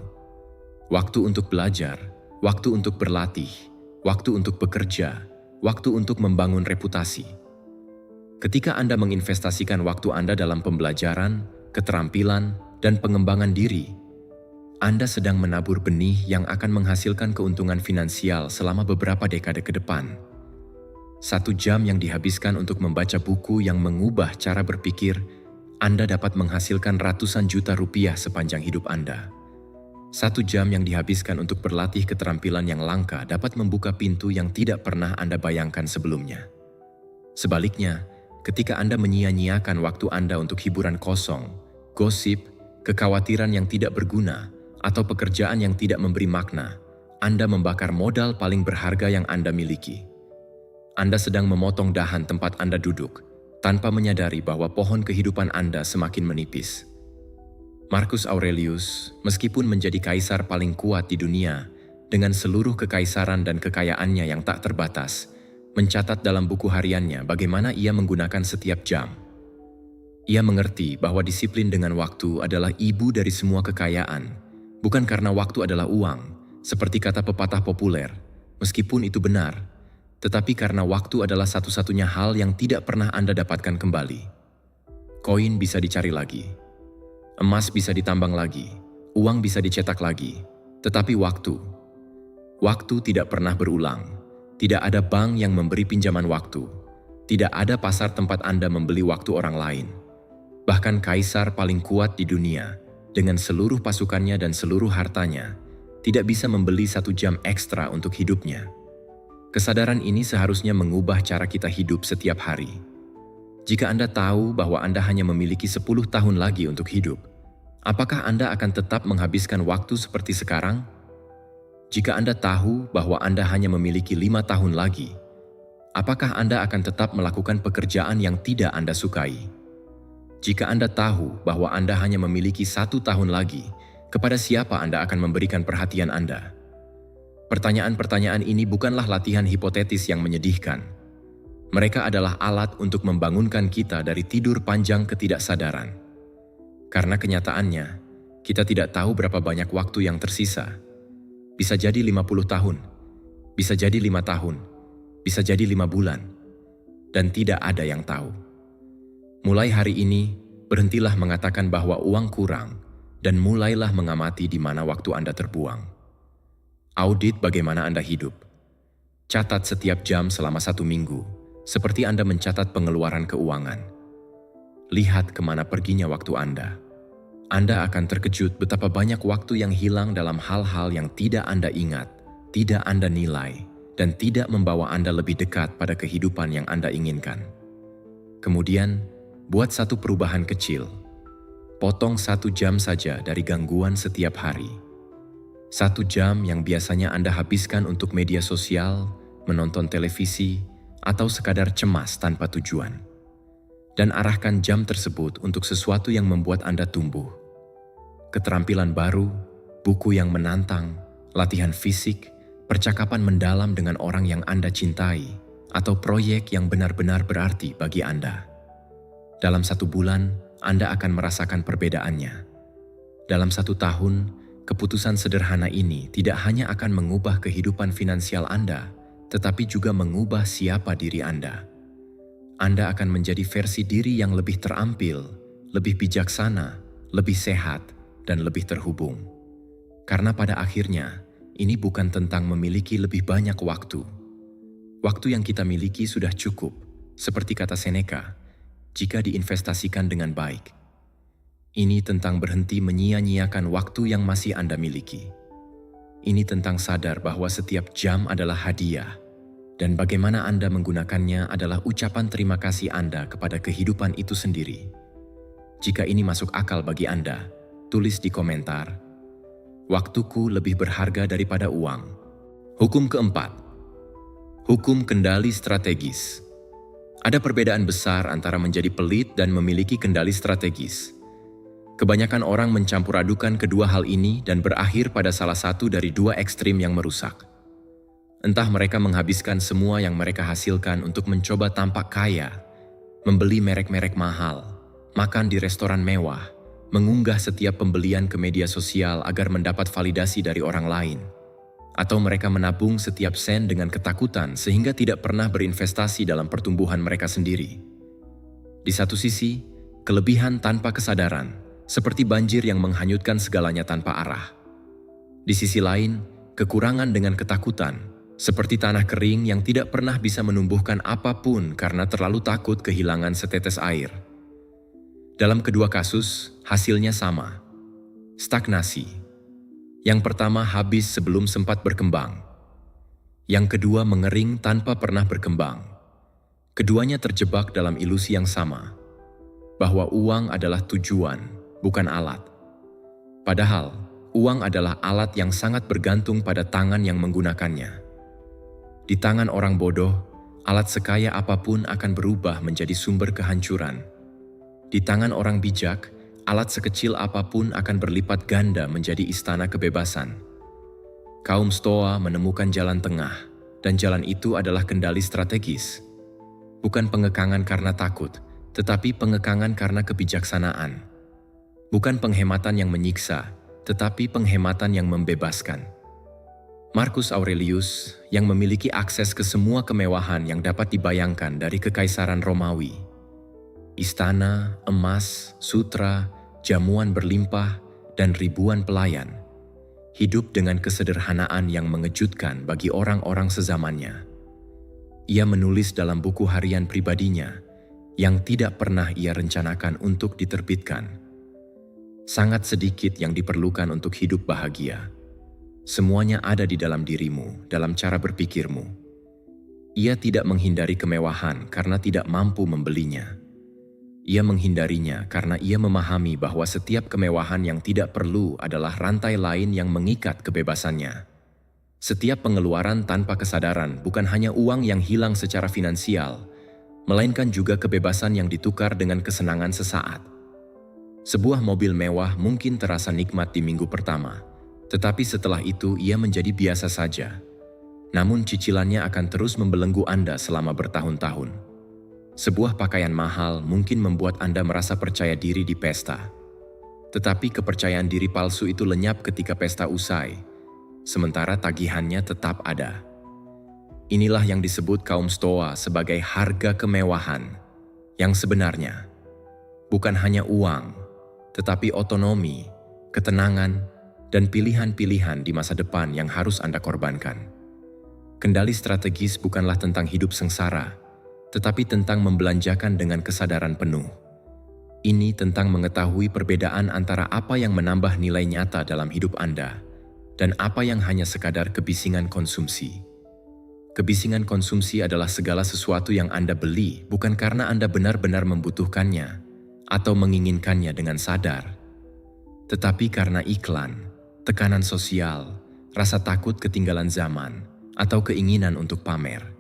Waktu untuk belajar, waktu untuk berlatih, waktu untuk bekerja, waktu untuk membangun reputasi. Ketika Anda menginvestasikan waktu Anda dalam pembelajaran, keterampilan, dan pengembangan diri, Anda sedang menabur benih yang akan menghasilkan keuntungan finansial selama beberapa dekade ke depan. 1 jam yang dihabiskan untuk membaca buku yang mengubah cara berpikir, Anda dapat menghasilkan ratusan juta rupiah sepanjang hidup Anda. 1 jam yang dihabiskan untuk berlatih keterampilan yang langka dapat membuka pintu yang tidak pernah Anda bayangkan sebelumnya. Sebaliknya, ketika Anda menyia-nyiakan waktu Anda untuk hiburan kosong, gosip, kekhawatiran yang tidak berguna, atau pekerjaan yang tidak memberi makna, Anda membakar modal paling berharga yang Anda miliki. Anda sedang memotong dahan tempat Anda duduk, tanpa menyadari bahwa pohon kehidupan Anda semakin menipis. Marcus Aurelius, meskipun menjadi kaisar paling kuat di dunia, dengan seluruh kekaisaran dan kekayaannya yang tak terbatas, mencatat dalam buku hariannya bagaimana ia menggunakan setiap jam. Ia mengerti bahwa disiplin dengan waktu adalah ibu dari semua kekayaan, bukan karena waktu adalah uang, seperti kata pepatah populer, meskipun itu benar, tetapi karena waktu adalah satu-satunya hal yang tidak pernah Anda dapatkan kembali. Koin bisa dicari lagi, emas bisa ditambang lagi, uang bisa dicetak lagi, tetapi waktu tidak pernah berulang. Tidak ada bank yang memberi pinjaman waktu. Tidak ada pasar tempat Anda membeli waktu orang lain. Bahkan kaisar paling kuat di dunia, dengan seluruh pasukannya dan seluruh hartanya, tidak bisa membeli 1 jam ekstra untuk hidupnya. Kesadaran ini seharusnya mengubah cara kita hidup setiap hari. Jika Anda tahu bahwa Anda hanya memiliki 10 tahun lagi untuk hidup, apakah Anda akan tetap menghabiskan waktu seperti sekarang? Jika Anda tahu bahwa Anda hanya memiliki 5 tahun lagi, apakah Anda akan tetap melakukan pekerjaan yang tidak Anda sukai? Jika Anda tahu bahwa Anda hanya memiliki 1 tahun lagi, kepada siapa Anda akan memberikan perhatian Anda? Pertanyaan-pertanyaan ini bukanlah latihan hipotetis yang menyedihkan. Mereka adalah alat untuk membangunkan kita dari tidur panjang ketidaksadaran. Karena kenyataannya, kita tidak tahu berapa banyak waktu yang tersisa. Bisa jadi 50 tahun, bisa jadi 5 tahun, bisa jadi 5 bulan, dan tidak ada yang tahu. Mulai hari ini, berhentilah mengatakan bahwa uang kurang, dan mulailah mengamati di mana waktu Anda terbuang. Audit bagaimana Anda hidup. Catat setiap jam selama 1 minggu, seperti Anda mencatat pengeluaran keuangan. Lihat kemana perginya waktu Anda. Anda akan terkejut betapa banyak waktu yang hilang dalam hal-hal yang tidak Anda ingat, tidak Anda nilai, dan tidak membawa Anda lebih dekat pada kehidupan yang Anda inginkan. Kemudian, buat satu perubahan kecil. Potong 1 jam saja dari gangguan setiap hari. 1 jam yang biasanya Anda habiskan untuk media sosial, menonton televisi, atau sekadar cemas tanpa tujuan. Dan arahkan jam tersebut untuk sesuatu yang membuat Anda tumbuh. Keterampilan baru, buku yang menantang, latihan fisik, percakapan mendalam dengan orang yang Anda cintai, atau proyek yang benar-benar berarti bagi Anda. Dalam 1 bulan, Anda akan merasakan perbedaannya. Dalam 1 tahun, keputusan sederhana ini tidak hanya akan mengubah kehidupan finansial Anda, tetapi juga mengubah siapa diri Anda. Anda akan menjadi versi diri yang lebih terampil, lebih bijaksana, lebih sehat, dan lebih terhubung. Karena pada akhirnya, ini bukan tentang memiliki lebih banyak waktu. Waktu yang kita miliki sudah cukup, seperti kata Seneca, jika diinvestasikan dengan baik. Ini tentang berhenti menyia-nyiakan waktu yang masih Anda miliki. Ini tentang sadar bahwa setiap jam adalah hadiah, dan bagaimana Anda menggunakannya adalah ucapan terima kasih Anda kepada kehidupan itu sendiri. Jika ini masuk akal bagi Anda, tulis di komentar, Waktuku lebih berharga daripada uang. Hukum keempat, hukum kendali strategis. Ada perbedaan besar antara menjadi pelit dan memiliki kendali strategis. Kebanyakan orang mencampur adukan kedua hal ini dan berakhir pada salah satu dari dua ekstrim yang merusak. Entah mereka menghabiskan semua yang mereka hasilkan untuk mencoba tampak kaya, membeli merek-merek mahal, makan di restoran mewah, mengunggah setiap pembelian ke media sosial agar mendapat validasi dari orang lain, atau mereka menabung setiap sen dengan ketakutan sehingga tidak pernah berinvestasi dalam pertumbuhan mereka sendiri. Di satu sisi, kelebihan tanpa kesadaran, seperti banjir yang menghanyutkan segalanya tanpa arah. Di sisi lain, kekurangan dengan ketakutan, seperti tanah kering yang tidak pernah bisa menumbuhkan apapun karena terlalu takut kehilangan setetes air. Dalam kedua kasus, hasilnya sama. Stagnasi. Yang pertama habis sebelum sempat berkembang. Yang kedua mengering tanpa pernah berkembang. Keduanya terjebak dalam ilusi yang sama, bahwa uang adalah tujuan, bukan alat. Padahal, uang adalah alat yang sangat bergantung pada tangan yang menggunakannya. Di tangan orang bodoh, alat sekaya apapun akan berubah menjadi sumber kehancuran. Di tangan orang bijak, alat sekecil apapun akan berlipat ganda menjadi istana kebebasan. Kaum Stoa menemukan jalan tengah, dan jalan itu adalah kendali strategis. Bukan pengekangan karena takut, tetapi pengekangan karena kebijaksanaan. Bukan penghematan yang menyiksa, tetapi penghematan yang membebaskan. Marcus Aurelius, yang memiliki akses ke semua kemewahan yang dapat dibayangkan dari Kekaisaran Romawi, istana, emas, sutra, jamuan berlimpah, dan ribuan pelayan, hidup dengan kesederhanaan yang mengejutkan bagi orang-orang sezamannya. Ia menulis dalam buku harian pribadinya yang tidak pernah ia rencanakan untuk diterbitkan. Sangat sedikit yang diperlukan untuk hidup bahagia. Semuanya ada di dalam dirimu, dalam cara berpikirmu. Ia tidak menghindari kemewahan karena tidak mampu membelinya. Ia menghindarinya karena ia memahami bahwa setiap kemewahan yang tidak perlu adalah rantai lain yang mengikat kebebasannya. Setiap pengeluaran tanpa kesadaran bukan hanya uang yang hilang secara finansial, melainkan juga kebebasan yang ditukar dengan kesenangan sesaat. Sebuah mobil mewah mungkin terasa nikmat di minggu pertama, tetapi setelah itu ia menjadi biasa saja. Namun cicilannya akan terus membelenggu Anda selama bertahun-tahun. Sebuah pakaian mahal mungkin membuat Anda merasa percaya diri di pesta. Tetapi kepercayaan diri palsu itu lenyap ketika pesta usai, sementara tagihannya tetap ada. Inilah yang disebut kaum Stoa sebagai harga kemewahan, yang sebenarnya bukan hanya uang, tetapi otonomi, ketenangan, dan pilihan-pilihan di masa depan yang harus Anda korbankan. Kendali strategis bukanlah tentang hidup sengsara, tetapi tentang membelanjakan dengan kesadaran penuh. Ini tentang mengetahui perbedaan antara apa yang menambah nilai nyata dalam hidup Anda dan apa yang hanya sekadar kebisingan konsumsi. Kebisingan konsumsi adalah segala sesuatu yang Anda beli bukan karena Anda benar-benar membutuhkannya atau menginginkannya dengan sadar, tetapi karena iklan, tekanan sosial, rasa takut ketinggalan zaman, atau keinginan untuk pamer.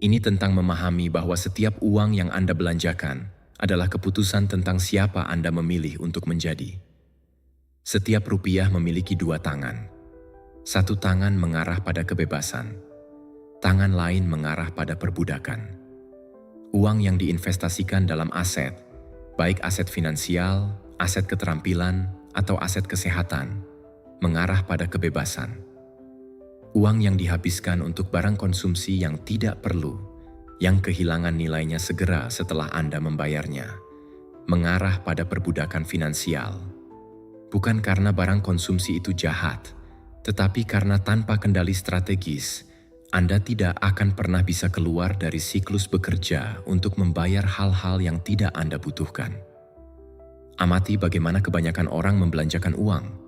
Ini tentang memahami bahwa setiap uang yang Anda belanjakan adalah keputusan tentang siapa Anda memilih untuk menjadi. Setiap rupiah memiliki dua tangan. Satu tangan mengarah pada kebebasan, tangan lain mengarah pada perbudakan. Uang yang diinvestasikan dalam aset, baik aset finansial, aset keterampilan, atau aset kesehatan, mengarah pada kebebasan. Uang yang dihabiskan untuk barang konsumsi yang tidak perlu, yang kehilangan nilainya segera setelah Anda membayarnya, mengarah pada perbudakan finansial. Bukan karena barang konsumsi itu jahat, tetapi karena tanpa kendali strategis, Anda tidak akan pernah bisa keluar dari siklus bekerja untuk membayar hal-hal yang tidak Anda butuhkan. Amati bagaimana kebanyakan orang membelanjakan uang.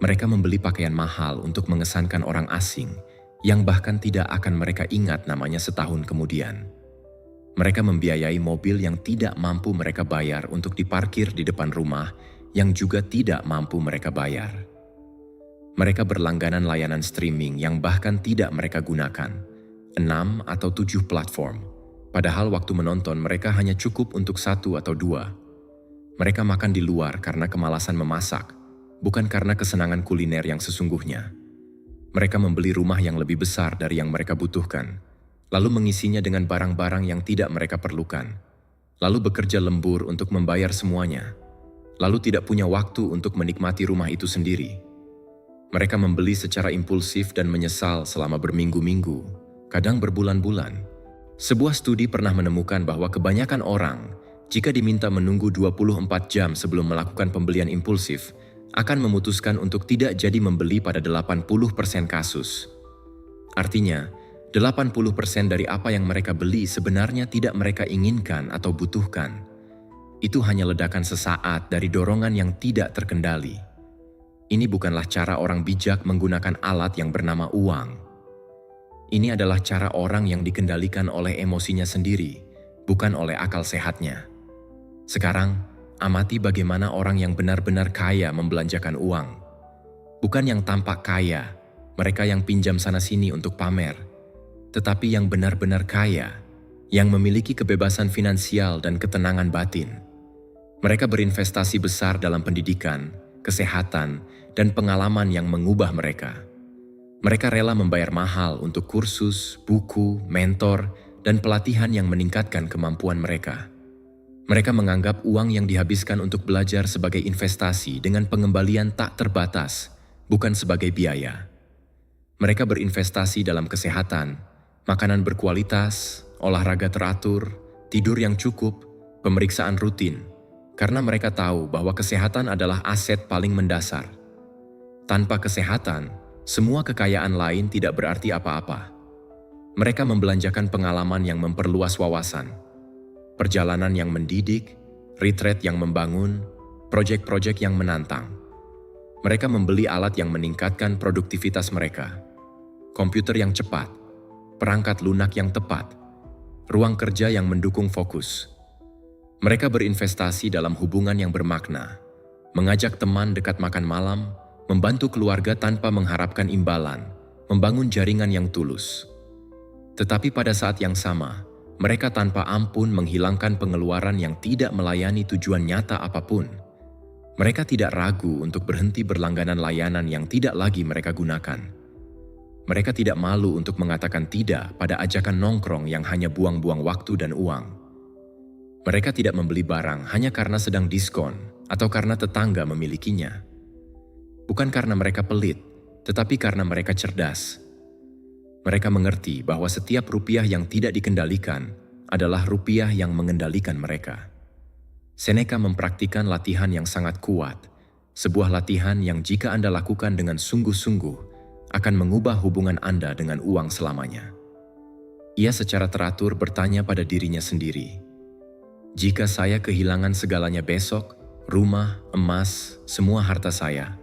Mereka membeli pakaian mahal untuk mengesankan orang asing yang bahkan tidak akan mereka ingat namanya setahun kemudian. Mereka membiayai mobil yang tidak mampu mereka bayar untuk diparkir di depan rumah yang juga tidak mampu mereka bayar. Mereka berlangganan layanan streaming yang bahkan tidak mereka gunakan, 6 atau 7 platform. Padahal waktu menonton mereka hanya cukup untuk 1 atau 2. Mereka makan di luar karena kemalasan memasak, bukan karena kesenangan kuliner yang sesungguhnya. Mereka membeli rumah yang lebih besar dari yang mereka butuhkan, lalu mengisinya dengan barang-barang yang tidak mereka perlukan, lalu bekerja lembur untuk membayar semuanya, lalu tidak punya waktu untuk menikmati rumah itu sendiri. Mereka membeli secara impulsif dan menyesal selama berminggu-minggu, kadang berbulan-bulan. Sebuah studi pernah menemukan bahwa kebanyakan orang, jika diminta menunggu 24 jam sebelum melakukan pembelian impulsif, akan memutuskan untuk tidak jadi membeli pada 80% kasus. Artinya, 80% dari apa yang mereka beli sebenarnya tidak mereka inginkan atau butuhkan. Itu hanya ledakan sesaat dari dorongan yang tidak terkendali. Ini bukanlah cara orang bijak menggunakan alat yang bernama uang. Ini adalah cara orang yang dikendalikan oleh emosinya sendiri, bukan oleh akal sehatnya. Sekarang, amati bagaimana orang yang benar-benar kaya membelanjakan uang. Bukan yang tampak kaya, mereka yang pinjam sana-sini untuk pamer, tetapi yang benar-benar kaya, yang memiliki kebebasan finansial dan ketenangan batin. Mereka berinvestasi besar dalam pendidikan, kesehatan, dan pengalaman yang mengubah mereka. Mereka rela membayar mahal untuk kursus, buku, mentor, dan pelatihan yang meningkatkan kemampuan mereka. Mereka menganggap uang yang dihabiskan untuk belajar sebagai investasi dengan pengembalian tak terbatas, bukan sebagai biaya. Mereka berinvestasi dalam kesehatan, makanan berkualitas, olahraga teratur, tidur yang cukup, pemeriksaan rutin, karena mereka tahu bahwa kesehatan adalah aset paling mendasar. Tanpa kesehatan, semua kekayaan lain tidak berarti apa-apa. Mereka membelanjakan pengalaman yang memperluas wawasan, perjalanan yang mendidik, retreat yang membangun, proyek-proyek yang menantang. Mereka membeli alat yang meningkatkan produktivitas mereka, komputer yang cepat, perangkat lunak yang tepat, ruang kerja yang mendukung fokus. Mereka berinvestasi dalam hubungan yang bermakna, mengajak teman dekat makan malam, membantu keluarga tanpa mengharapkan imbalan, membangun jaringan yang tulus. Tetapi pada saat yang sama, mereka tanpa ampun menghilangkan pengeluaran yang tidak melayani tujuan nyata apapun. Mereka tidak ragu untuk berhenti berlangganan layanan yang tidak lagi mereka gunakan. Mereka tidak malu untuk mengatakan tidak pada ajakan nongkrong yang hanya buang-buang waktu dan uang. Mereka tidak membeli barang hanya karena sedang diskon atau karena tetangga memilikinya. Bukan karena mereka pelit, tetapi karena mereka cerdas. Mereka mengerti bahwa setiap rupiah yang tidak dikendalikan adalah rupiah yang mengendalikan mereka. Seneca mempraktikkan latihan yang sangat kuat, sebuah latihan yang jika Anda lakukan dengan sungguh-sungguh akan mengubah hubungan Anda dengan uang selamanya. Ia secara teratur bertanya pada dirinya sendiri, "Jika saya kehilangan segalanya besok, rumah, emas, semua harta saya,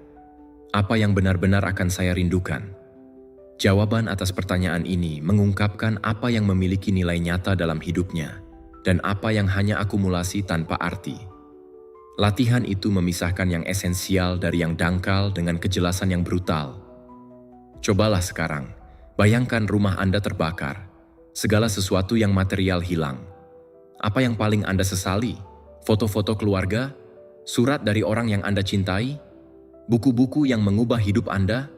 apa yang benar-benar akan saya rindukan?" Jawaban atas pertanyaan ini mengungkapkan apa yang memiliki nilai nyata dalam hidupnya dan apa yang hanya akumulasi tanpa arti. Latihan itu memisahkan yang esensial dari yang dangkal dengan kejelasan yang brutal. Cobalah sekarang, bayangkan rumah Anda terbakar, segala sesuatu yang material hilang. Apa yang paling Anda sesali? Foto-foto keluarga? Surat dari orang yang Anda cintai? Buku-buku yang mengubah hidup Anda?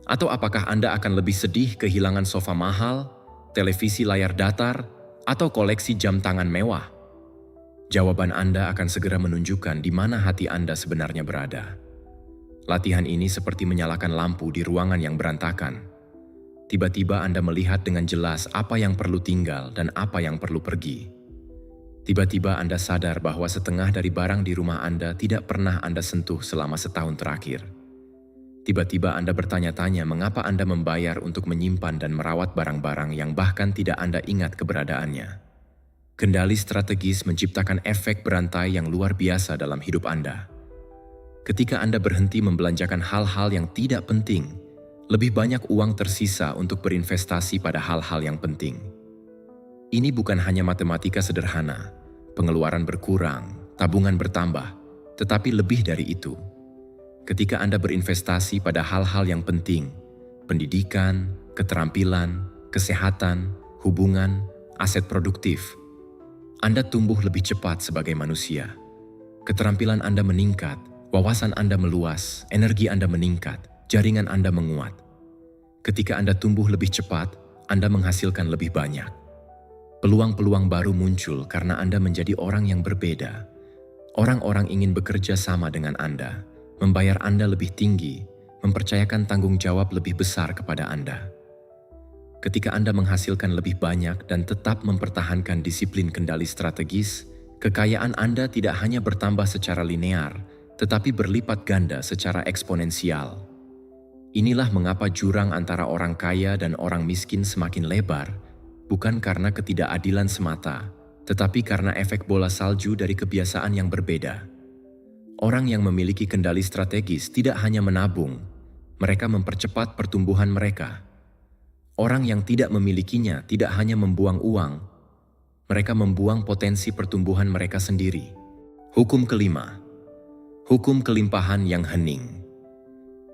Atau apakah Anda akan lebih sedih kehilangan sofa mahal, televisi layar datar, atau koleksi jam tangan mewah? Jawaban Anda akan segera menunjukkan di mana hati Anda sebenarnya berada. Latihan ini seperti menyalakan lampu di ruangan yang berantakan. Tiba-tiba Anda melihat dengan jelas apa yang perlu tinggal dan apa yang perlu pergi. Tiba-tiba Anda sadar bahwa setengah dari barang di rumah Anda tidak pernah Anda sentuh selama setahun terakhir. Tiba-tiba Anda bertanya-tanya mengapa Anda membayar untuk menyimpan dan merawat barang-barang yang bahkan tidak Anda ingat keberadaannya. Kendali strategis menciptakan efek berantai yang luar biasa dalam hidup Anda. Ketika Anda berhenti membelanjakan hal-hal yang tidak penting, lebih banyak uang tersisa untuk berinvestasi pada hal-hal yang penting. Ini bukan hanya matematika sederhana, pengeluaran berkurang, tabungan bertambah, tetapi lebih dari itu. Ketika Anda berinvestasi pada hal-hal yang penting, pendidikan, keterampilan, kesehatan, hubungan, aset produktif, Anda tumbuh lebih cepat sebagai manusia. Keterampilan Anda meningkat, wawasan Anda meluas, energi Anda meningkat, jaringan Anda menguat. Ketika Anda tumbuh lebih cepat, Anda menghasilkan lebih banyak. Peluang-peluang baru muncul karena Anda menjadi orang yang berbeda. Orang-orang ingin bekerja sama dengan Anda, membayar Anda lebih tinggi, mempercayakan tanggung jawab lebih besar kepada Anda. Ketika Anda menghasilkan lebih banyak dan tetap mempertahankan disiplin kendali strategis, kekayaan Anda tidak hanya bertambah secara linear, tetapi berlipat ganda secara eksponensial. Inilah mengapa jurang antara orang kaya dan orang miskin semakin lebar, bukan karena ketidakadilan semata, tetapi karena efek bola salju dari kebiasaan yang berbeda. Orang yang memiliki kendali strategis tidak hanya menabung, mereka mempercepat pertumbuhan mereka. Orang yang tidak memilikinya tidak hanya membuang uang, mereka membuang potensi pertumbuhan mereka sendiri. Hukum kelima, hukum kelimpahan yang hening.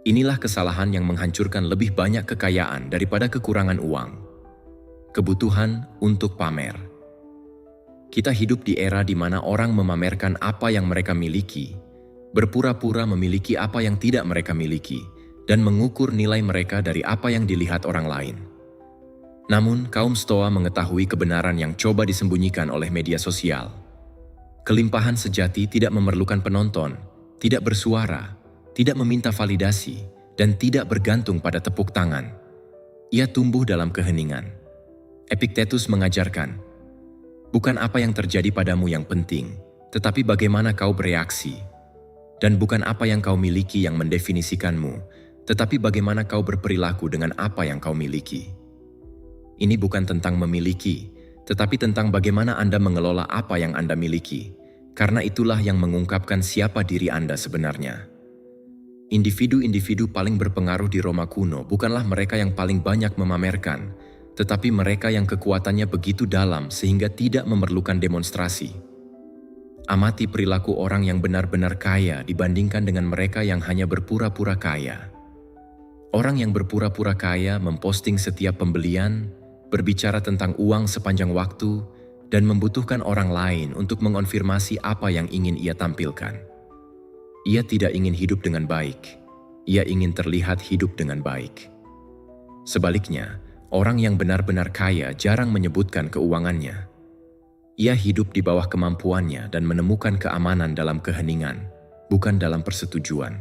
Inilah kesalahan yang menghancurkan lebih banyak kekayaan daripada kekurangan uang. Kebutuhan untuk pamer. Kita hidup di era di mana orang memamerkan apa yang mereka miliki, berpura-pura memiliki apa yang tidak mereka miliki, dan mengukur nilai mereka dari apa yang dilihat orang lain. Namun, kaum Stoa mengetahui kebenaran yang coba disembunyikan oleh media sosial. Kelimpahan sejati tidak memerlukan penonton, tidak bersuara, tidak meminta validasi, dan tidak bergantung pada tepuk tangan. Ia tumbuh dalam keheningan. Epictetus mengajarkan, bukan apa yang terjadi padamu yang penting, tetapi bagaimana kau bereaksi. Dan bukan apa yang kau miliki yang mendefinisikanmu, tetapi bagaimana kau berperilaku dengan apa yang kau miliki. Ini bukan tentang memiliki, tetapi tentang bagaimana Anda mengelola apa yang Anda miliki, karena itulah yang mengungkapkan siapa diri Anda sebenarnya. Individu-individu paling berpengaruh di Roma kuno bukanlah mereka yang paling banyak memamerkan, tetapi mereka yang kekuatannya begitu dalam sehingga tidak memerlukan demonstrasi. Amati perilaku orang yang benar-benar kaya dibandingkan dengan mereka yang hanya berpura-pura kaya. Orang yang berpura-pura kaya memposting setiap pembelian, berbicara tentang uang sepanjang waktu, dan membutuhkan orang lain untuk mengonfirmasi apa yang ingin ia tampilkan. Ia tidak ingin hidup dengan baik, ia ingin terlihat hidup dengan baik. Sebaliknya, orang yang benar-benar kaya jarang menyebutkan keuangannya. Ia hidup di bawah kemampuannya dan menemukan keamanan dalam keheningan, bukan dalam persetujuan.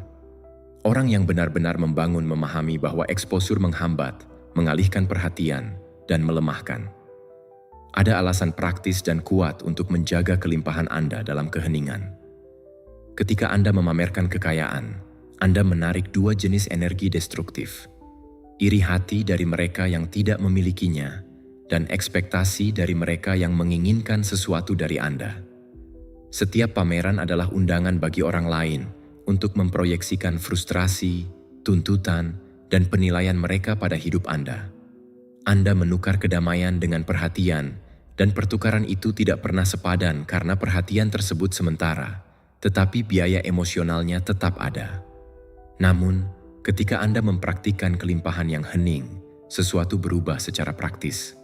Orang yang benar-benar membangun memahami bahwa eksposur menghambat, mengalihkan perhatian, dan melemahkan. Ada alasan praktis dan kuat untuk menjaga kelimpahan Anda dalam keheningan. Ketika Anda memamerkan kekayaan, Anda menarik dua jenis energi destruktif. Iri hati dari mereka yang tidak memilikinya, dan ekspektasi dari mereka yang menginginkan sesuatu dari Anda. Setiap pameran adalah undangan bagi orang lain untuk memproyeksikan frustrasi, tuntutan, dan penilaian mereka pada hidup Anda. Anda menukar kedamaian dengan perhatian, dan pertukaran itu tidak pernah sepadan karena perhatian tersebut sementara, tetapi biaya emosionalnya tetap ada. Namun, ketika Anda mempraktikkan kelimpahan yang hening, sesuatu berubah secara praktis.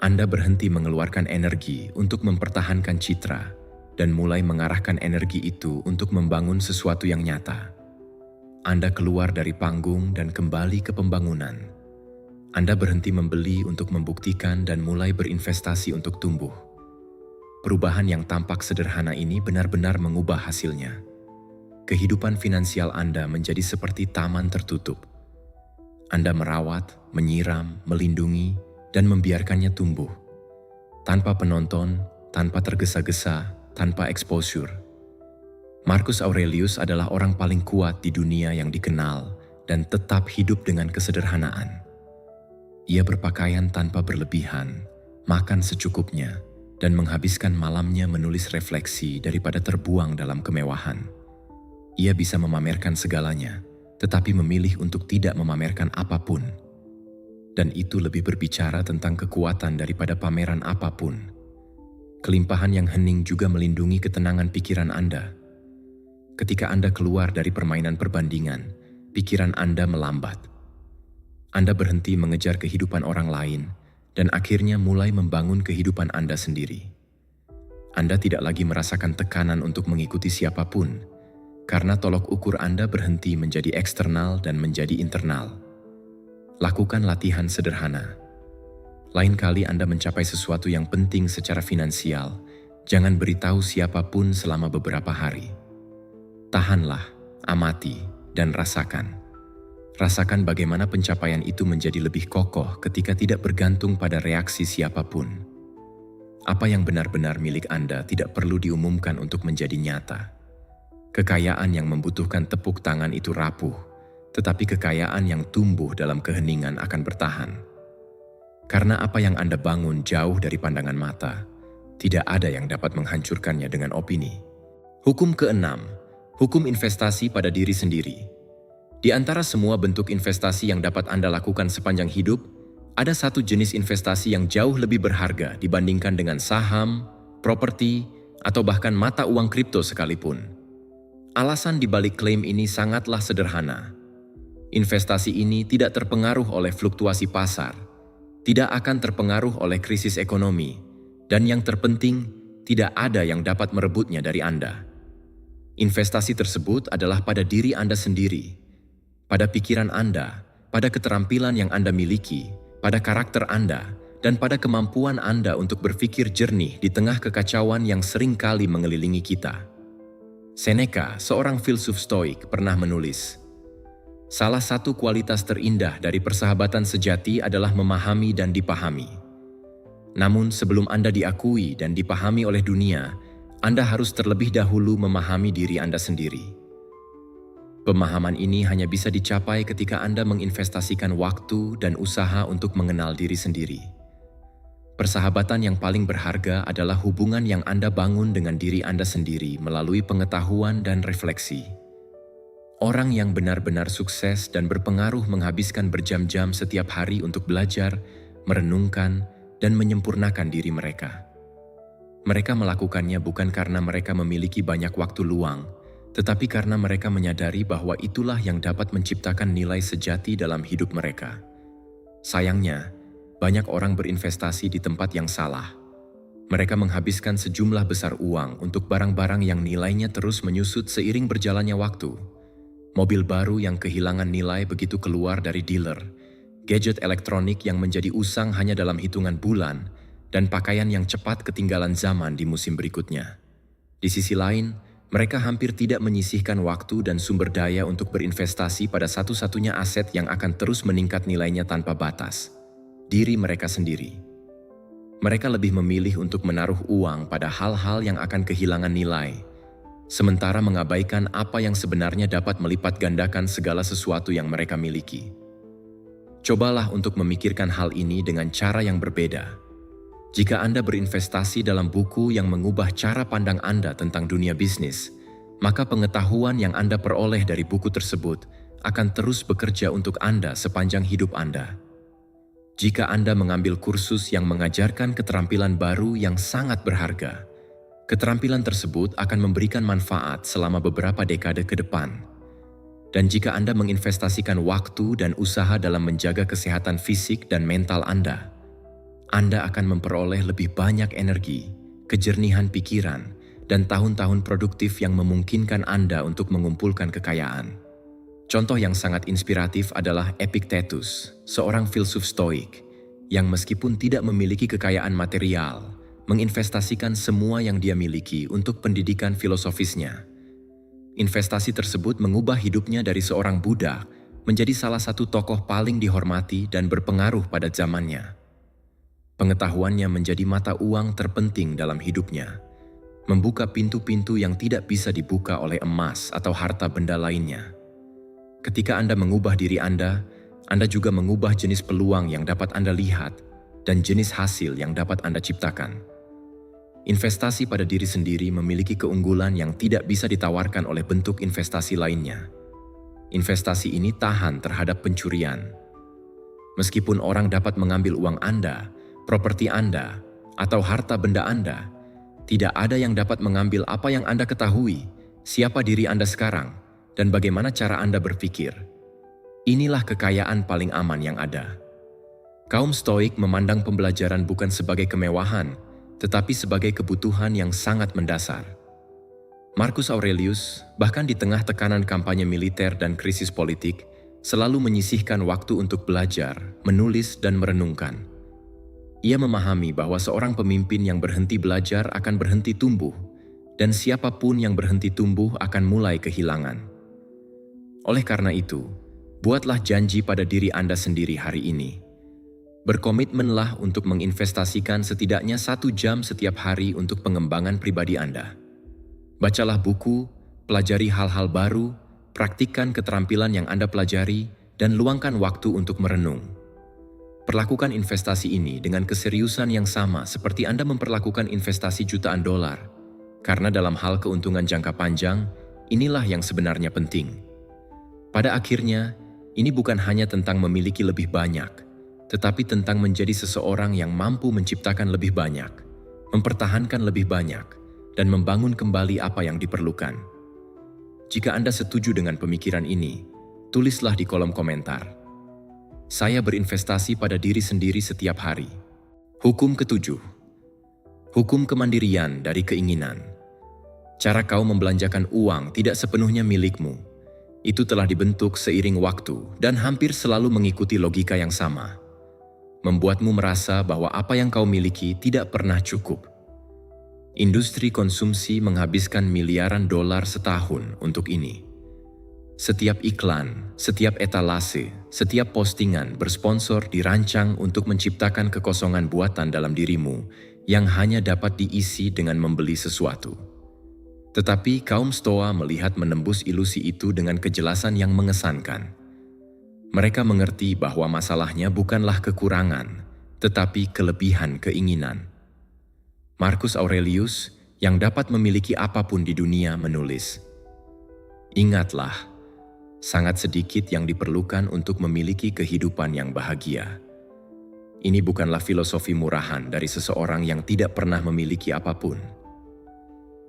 Anda berhenti mengeluarkan energi untuk mempertahankan citra dan mulai mengarahkan energi itu untuk membangun sesuatu yang nyata. Anda keluar dari panggung dan kembali ke pembangunan. Anda berhenti membeli untuk membuktikan dan mulai berinvestasi untuk tumbuh. Perubahan yang tampak sederhana ini benar-benar mengubah hasilnya. Kehidupan finansial Anda menjadi seperti taman tertutup. Anda merawat, menyiram, melindungi, dan membiarkannya tumbuh. Tanpa penonton, tanpa tergesa-gesa, tanpa exposure. Marcus Aurelius adalah orang paling kuat di dunia yang dikenal dan tetap hidup dengan kesederhanaan. Ia berpakaian tanpa berlebihan, makan secukupnya, dan menghabiskan malamnya menulis refleksi daripada terbuang dalam kemewahan. Ia bisa memamerkan segalanya, tetapi memilih untuk tidak memamerkan apapun. Dan itu lebih berbicara tentang kekuatan daripada pameran apapun. Kelimpahan yang hening juga melindungi ketenangan pikiran Anda. Ketika Anda keluar dari permainan perbandingan, pikiran Anda melambat. Anda berhenti mengejar kehidupan orang lain dan akhirnya mulai membangun kehidupan Anda sendiri. Anda tidak lagi merasakan tekanan untuk mengikuti siapapun, karena tolok ukur Anda berhenti menjadi eksternal dan menjadi internal. Lakukan latihan sederhana. Lain kali Anda mencapai sesuatu yang penting secara finansial, jangan beritahu siapapun selama beberapa hari. Tahanlah, amati, dan rasakan. Rasakan bagaimana pencapaian itu menjadi lebih kokoh ketika tidak bergantung pada reaksi siapapun. Apa yang benar-benar milik Anda tidak perlu diumumkan untuk menjadi nyata. Kekayaan yang membutuhkan tepuk tangan itu rapuh, tetapi kekayaan yang tumbuh dalam keheningan akan bertahan. Karena apa yang Anda bangun jauh dari pandangan mata, tidak ada yang dapat menghancurkannya dengan opini. Hukum keenam, hukum investasi pada diri sendiri. Di antara semua bentuk investasi yang dapat Anda lakukan sepanjang hidup, ada satu jenis investasi yang jauh lebih berharga dibandingkan dengan saham, properti, atau bahkan mata uang kripto sekalipun. Alasan dibalik klaim ini sangatlah sederhana. Investasi ini tidak terpengaruh oleh fluktuasi pasar, tidak akan terpengaruh oleh krisis ekonomi, dan yang terpenting, tidak ada yang dapat merebutnya dari Anda. Investasi tersebut adalah pada diri Anda sendiri, pada pikiran Anda, pada keterampilan yang Anda miliki, pada karakter Anda, dan pada kemampuan Anda untuk berpikir jernih di tengah kekacauan yang sering kali mengelilingi kita. Seneca, seorang filsuf Stoik, pernah menulis, "Salah satu kualitas terindah dari persahabatan sejati adalah memahami dan dipahami. Namun sebelum Anda diakui dan dipahami oleh dunia, Anda harus terlebih dahulu memahami diri Anda sendiri." Pemahaman ini hanya bisa dicapai ketika Anda menginvestasikan waktu dan usaha untuk mengenal diri sendiri. Persahabatan yang paling berharga adalah hubungan yang Anda bangun dengan diri Anda sendiri melalui pengetahuan dan refleksi. Orang yang benar-benar sukses dan berpengaruh menghabiskan berjam-jam setiap hari untuk belajar, merenungkan, dan menyempurnakan diri mereka. Mereka melakukannya bukan karena mereka memiliki banyak waktu luang, tetapi karena mereka menyadari bahwa itulah yang dapat menciptakan nilai sejati dalam hidup mereka. Sayangnya, banyak orang berinvestasi di tempat yang salah. Mereka menghabiskan sejumlah besar uang untuk barang-barang yang nilainya terus menyusut seiring berjalannya waktu. Mobil baru yang kehilangan nilai begitu keluar dari dealer, gadget elektronik yang menjadi usang hanya dalam hitungan bulan, dan pakaian yang cepat ketinggalan zaman di musim berikutnya. Di sisi lain, mereka hampir tidak menyisihkan waktu dan sumber daya untuk berinvestasi pada satu-satunya aset yang akan terus meningkat nilainya tanpa batas, diri mereka sendiri. Mereka lebih memilih untuk menaruh uang pada hal-hal yang akan kehilangan nilai, sementara mengabaikan apa yang sebenarnya dapat melipat gandakan segala sesuatu yang mereka miliki. Cobalah untuk memikirkan hal ini dengan cara yang berbeda. Jika Anda berinvestasi dalam buku yang mengubah cara pandang Anda tentang dunia bisnis, maka pengetahuan yang Anda peroleh dari buku tersebut akan terus bekerja untuk Anda sepanjang hidup Anda. Jika Anda mengambil kursus yang mengajarkan keterampilan baru yang sangat berharga, keterampilan tersebut akan memberikan manfaat selama beberapa dekade ke depan. Dan jika Anda menginvestasikan waktu dan usaha dalam menjaga kesehatan fisik dan mental Anda akan memperoleh lebih banyak energi, kejernihan pikiran, dan tahun-tahun produktif yang memungkinkan Anda untuk mengumpulkan kekayaan. Contoh yang sangat inspiratif adalah Epictetus, seorang filsuf Stoik, yang meskipun tidak memiliki kekayaan material, menginvestasikan semua yang dia miliki untuk pendidikan filosofisnya. Investasi tersebut mengubah hidupnya dari seorang budak menjadi salah satu tokoh paling dihormati dan berpengaruh pada zamannya. Pengetahuannya menjadi mata uang terpenting dalam hidupnya, membuka pintu-pintu yang tidak bisa dibuka oleh emas atau harta benda lainnya. Ketika Anda mengubah diri Anda juga mengubah jenis peluang yang dapat Anda lihat dan jenis hasil yang dapat Anda ciptakan. Investasi pada diri sendiri memiliki keunggulan yang tidak bisa ditawarkan oleh bentuk investasi lainnya. Investasi ini tahan terhadap pencurian. Meskipun orang dapat mengambil uang Anda, properti Anda, atau harta benda Anda, tidak ada yang dapat mengambil apa yang Anda ketahui, Siapa diri Anda sekarang, dan bagaimana cara Anda berpikir. Inilah kekayaan paling aman yang ada. Kaum Stoik memandang pembelajaran bukan sebagai kemewahan, tetapi sebagai kebutuhan yang sangat mendasar. Marcus Aurelius, bahkan di tengah tekanan kampanye militer dan krisis politik, selalu menyisihkan waktu untuk belajar, menulis, dan merenungkan. Ia memahami bahwa seorang pemimpin yang berhenti belajar akan berhenti tumbuh, dan siapapun yang berhenti tumbuh akan mulai kehilangan. Oleh karena itu, buatlah janji pada diri Anda sendiri hari ini. Berkomitmenlah untuk menginvestasikan setidaknya 1 jam setiap hari untuk pengembangan pribadi Anda. Bacalah buku, pelajari hal-hal baru, praktikkan keterampilan yang Anda pelajari, dan luangkan waktu untuk merenung. Perlakukan investasi ini dengan keseriusan yang sama seperti Anda memperlakukan investasi jutaan dolar. Karena dalam hal keuntungan jangka panjang, inilah yang sebenarnya penting. Pada akhirnya, ini bukan hanya tentang memiliki lebih banyak, tetapi tentang menjadi seseorang yang mampu menciptakan lebih banyak, mempertahankan lebih banyak, dan membangun kembali apa yang diperlukan. Jika Anda setuju dengan pemikiran ini, tulislah di kolom komentar. Saya berinvestasi pada diri sendiri setiap hari. Hukum ketujuh. Hukum kemandirian dari keinginan. Cara kau membelanjakan uang tidak sepenuhnya milikmu. Itu telah dibentuk seiring waktu dan hampir selalu mengikuti logika yang sama. Membuatmu merasa bahwa apa yang kau miliki tidak pernah cukup. Industri konsumsi menghabiskan miliaran dolar setahun untuk ini. Setiap iklan, setiap etalase, setiap postingan bersponsor dirancang untuk menciptakan kekosongan buatan dalam dirimu yang hanya dapat diisi dengan membeli sesuatu. Tetapi kaum Stoa melihat menembus ilusi itu dengan kejelasan yang mengesankan. Mereka mengerti bahwa masalahnya bukanlah kekurangan, tetapi kelebihan keinginan. Marcus Aurelius, yang dapat memiliki apapun di dunia, menulis, "Ingatlah, sangat sedikit yang diperlukan untuk memiliki kehidupan yang bahagia." Ini bukanlah filosofi murahan dari seseorang yang tidak pernah memiliki apapun.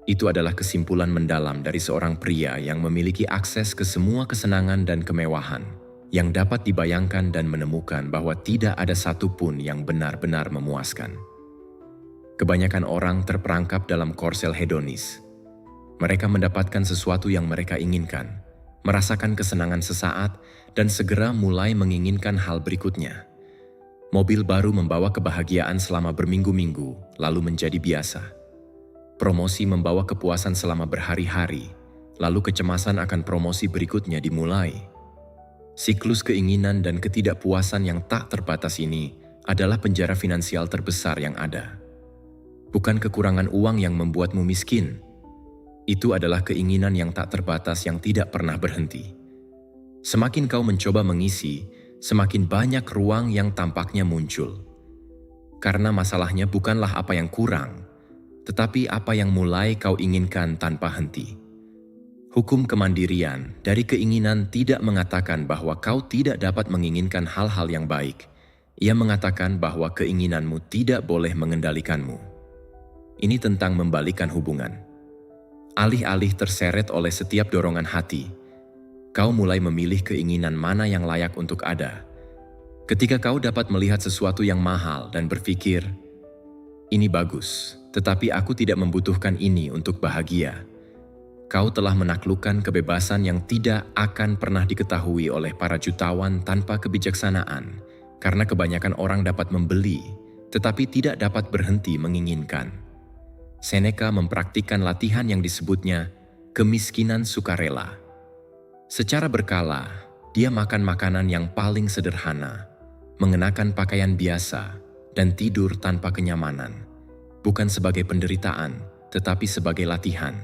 Itu adalah kesimpulan mendalam dari seorang pria yang memiliki akses ke semua kesenangan dan kemewahan, yang dapat dibayangkan dan menemukan bahwa tidak ada satupun yang benar-benar memuaskan. Kebanyakan orang terperangkap dalam korsel hedonis. Mereka mendapatkan sesuatu yang mereka inginkan, merasakan kesenangan sesaat, dan segera mulai menginginkan hal berikutnya. Mobil baru membawa kebahagiaan selama berminggu-minggu, lalu menjadi biasa. Promosi membawa kepuasan selama berhari-hari, lalu kecemasan akan promosi berikutnya dimulai. Siklus keinginan dan ketidakpuasan yang tak terbatas ini adalah penjara finansial terbesar yang ada. Bukan kekurangan uang yang membuatmu miskin. Itu adalah keinginan yang tak terbatas yang tidak pernah berhenti. Semakin kau mencoba mengisi, semakin banyak ruang yang tampaknya muncul. Karena masalahnya bukanlah apa yang kurang, tetapi apa yang mulai kau inginkan tanpa henti. Hukum kemandirian dari keinginan tidak mengatakan bahwa kau tidak dapat menginginkan hal-hal yang baik. Ia mengatakan bahwa keinginanmu tidak boleh mengendalikanmu. Ini tentang membalikan hubungan. Alih-alih terseret oleh setiap dorongan hati, kau mulai memilih keinginan mana yang layak untuk ada. Ketika kau dapat melihat sesuatu yang mahal dan berpikir, "Ini bagus, tetapi aku tidak membutuhkan ini untuk bahagia." Kau telah menaklukkan kebebasan yang tidak akan pernah diketahui oleh para jutawan tanpa kebijaksanaan, karena kebanyakan orang dapat membeli, tetapi tidak dapat berhenti menginginkan. Seneca mempraktikkan latihan yang disebutnya kemiskinan sukarela. Secara berkala, dia makan makanan yang paling sederhana, mengenakan pakaian biasa, dan tidur tanpa kenyamanan. Bukan sebagai penderitaan, tetapi sebagai latihan.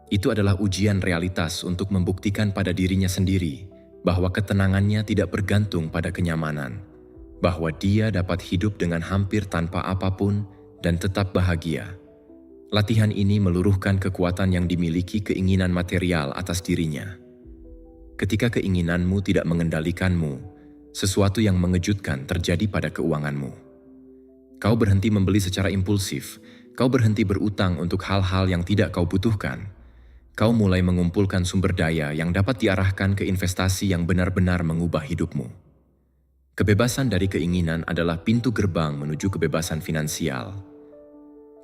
Itu adalah ujian realitas untuk membuktikan pada dirinya sendiri bahwa ketenangannya tidak bergantung pada kenyamanan, bahwa dia dapat hidup dengan hampir tanpa apapun dan tetap bahagia. Latihan ini meluruhkan kekuatan yang dimiliki keinginan material atas dirinya. Ketika keinginanmu tidak mengendalikanmu, sesuatu yang mengejutkan terjadi pada keuanganmu. Kau berhenti membeli secara impulsif, kau berhenti berutang untuk hal-hal yang tidak kau butuhkan. Kau mulai mengumpulkan sumber daya yang dapat diarahkan ke investasi yang benar-benar mengubah hidupmu. Kebebasan dari keinginan adalah pintu gerbang menuju kebebasan finansial.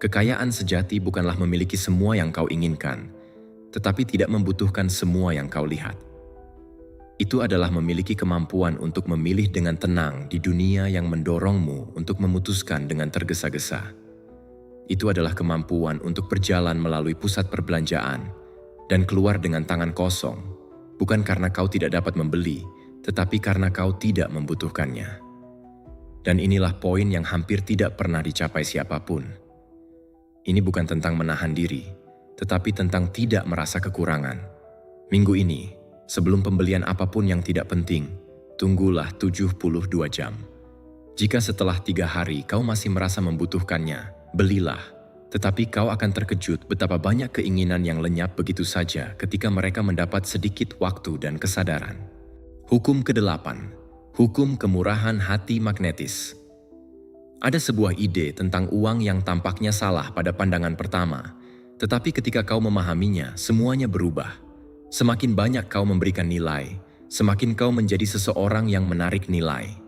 Kekayaan sejati bukanlah memiliki semua yang kau inginkan, tetapi tidak membutuhkan semua yang kau lihat. Itu adalah memiliki kemampuan untuk memilih dengan tenang di dunia yang mendorongmu untuk memutuskan dengan tergesa-gesa. Itu adalah kemampuan untuk berjalan melalui pusat perbelanjaan dan keluar dengan tangan kosong, bukan karena kau tidak dapat membeli, tetapi karena kau tidak membutuhkannya. Dan inilah poin yang hampir tidak pernah dicapai siapapun. Ini bukan tentang menahan diri, tetapi tentang tidak merasa kekurangan. Minggu ini, sebelum pembelian apapun yang tidak penting, tunggulah 72 jam. Jika setelah 3 hari kau masih merasa membutuhkannya, belilah. Tetapi kau akan terkejut betapa banyak keinginan yang lenyap begitu saja ketika mereka mendapat sedikit waktu dan kesadaran. Hukum ke-8. Hukum kemurahan hati magnetis. Ada sebuah ide tentang uang yang tampaknya salah pada pandangan pertama, tetapi ketika kau memahaminya, semuanya berubah. Semakin banyak kau memberikan nilai, semakin kau menjadi seseorang yang menarik nilai.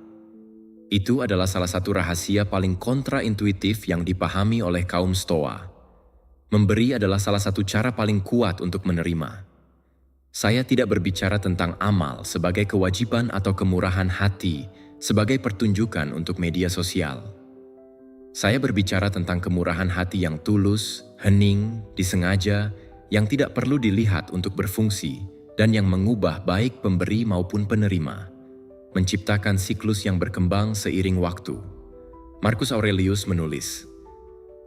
Itu adalah salah satu rahasia paling kontraintuitif yang dipahami oleh kaum Stoa. Memberi adalah salah satu cara paling kuat untuk menerima. Saya tidak berbicara tentang amal sebagai kewajiban atau kemurahan hati sebagai pertunjukan untuk media sosial. Saya berbicara tentang kemurahan hati yang tulus, hening, disengaja, yang tidak perlu dilihat untuk berfungsi, dan yang mengubah baik pemberi maupun penerima. Menciptakan siklus yang berkembang seiring waktu. Marcus Aurelius menulis,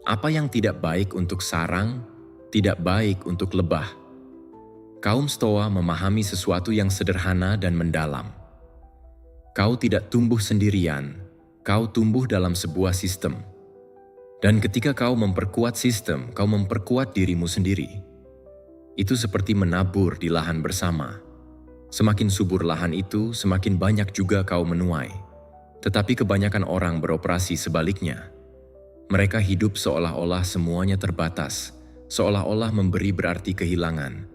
"Apa yang tidak baik untuk sarang, tidak baik untuk lebah." Kaum Stoa memahami sesuatu yang sederhana dan mendalam. Kau tidak tumbuh sendirian, kau tumbuh dalam sebuah sistem. Dan ketika kau memperkuat sistem, kau memperkuat dirimu sendiri. Itu seperti menabur di lahan bersama. Semakin subur lahan itu, semakin banyak juga kau menuai. Tetapi kebanyakan orang beroperasi sebaliknya. Mereka hidup seolah-olah semuanya terbatas, seolah-olah memberi berarti kehilangan.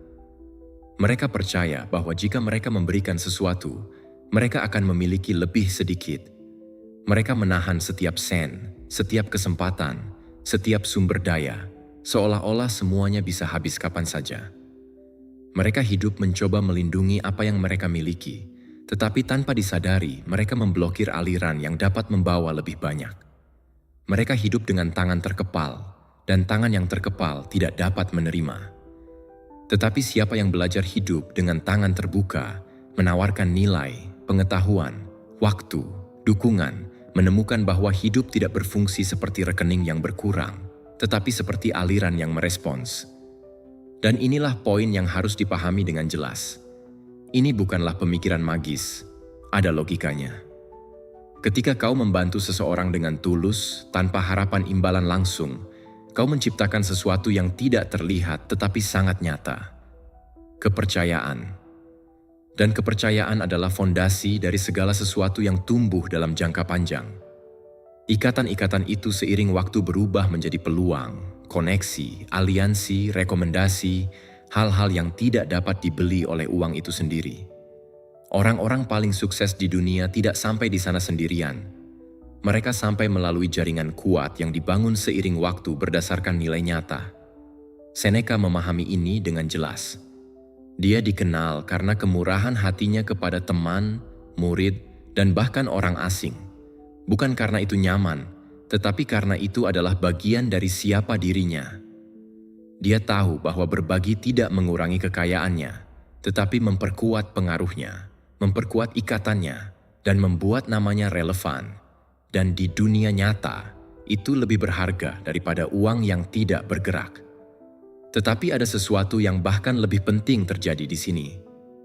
Mereka percaya bahwa jika mereka memberikan sesuatu, mereka akan memiliki lebih sedikit. Mereka menahan setiap sen, setiap kesempatan, setiap sumber daya, seolah-olah semuanya bisa habis kapan saja. Mereka hidup mencoba melindungi apa yang mereka miliki, tetapi tanpa disadari mereka memblokir aliran yang dapat membawa lebih banyak. Mereka hidup dengan tangan terkepal, dan tangan yang terkepal tidak dapat menerima. Tetapi siapa yang belajar hidup dengan tangan terbuka, menawarkan nilai, pengetahuan, waktu, dukungan, menemukan bahwa hidup tidak berfungsi seperti rekening yang berkurang, tetapi seperti aliran yang merespons. Dan inilah poin yang harus dipahami dengan jelas. Ini bukanlah pemikiran magis, ada logikanya. Ketika kau membantu seseorang dengan tulus, tanpa harapan imbalan langsung, kau menciptakan sesuatu yang tidak terlihat tetapi sangat nyata. Kepercayaan. Dan kepercayaan adalah fondasi dari segala sesuatu yang tumbuh dalam jangka panjang. Ikatan-ikatan itu seiring waktu berubah menjadi peluang, koneksi, aliansi, rekomendasi, hal-hal yang tidak dapat dibeli oleh uang itu sendiri. Orang-orang paling sukses di dunia tidak sampai di sana sendirian. Mereka sampai melalui jaringan kuat yang dibangun seiring waktu berdasarkan nilai nyata. Seneca memahami ini dengan jelas. Dia dikenal karena kemurahan hatinya kepada teman, murid, dan bahkan orang asing. Bukan karena itu nyaman, tetapi karena itu adalah bagian dari siapa dirinya. Dia tahu bahwa berbagi tidak mengurangi kekayaannya, tetapi memperkuat pengaruhnya, memperkuat ikatannya, dan membuat namanya relevan. Dan di dunia nyata, itu lebih berharga daripada uang yang tidak bergerak. Tetapi ada sesuatu yang bahkan lebih penting terjadi di sini,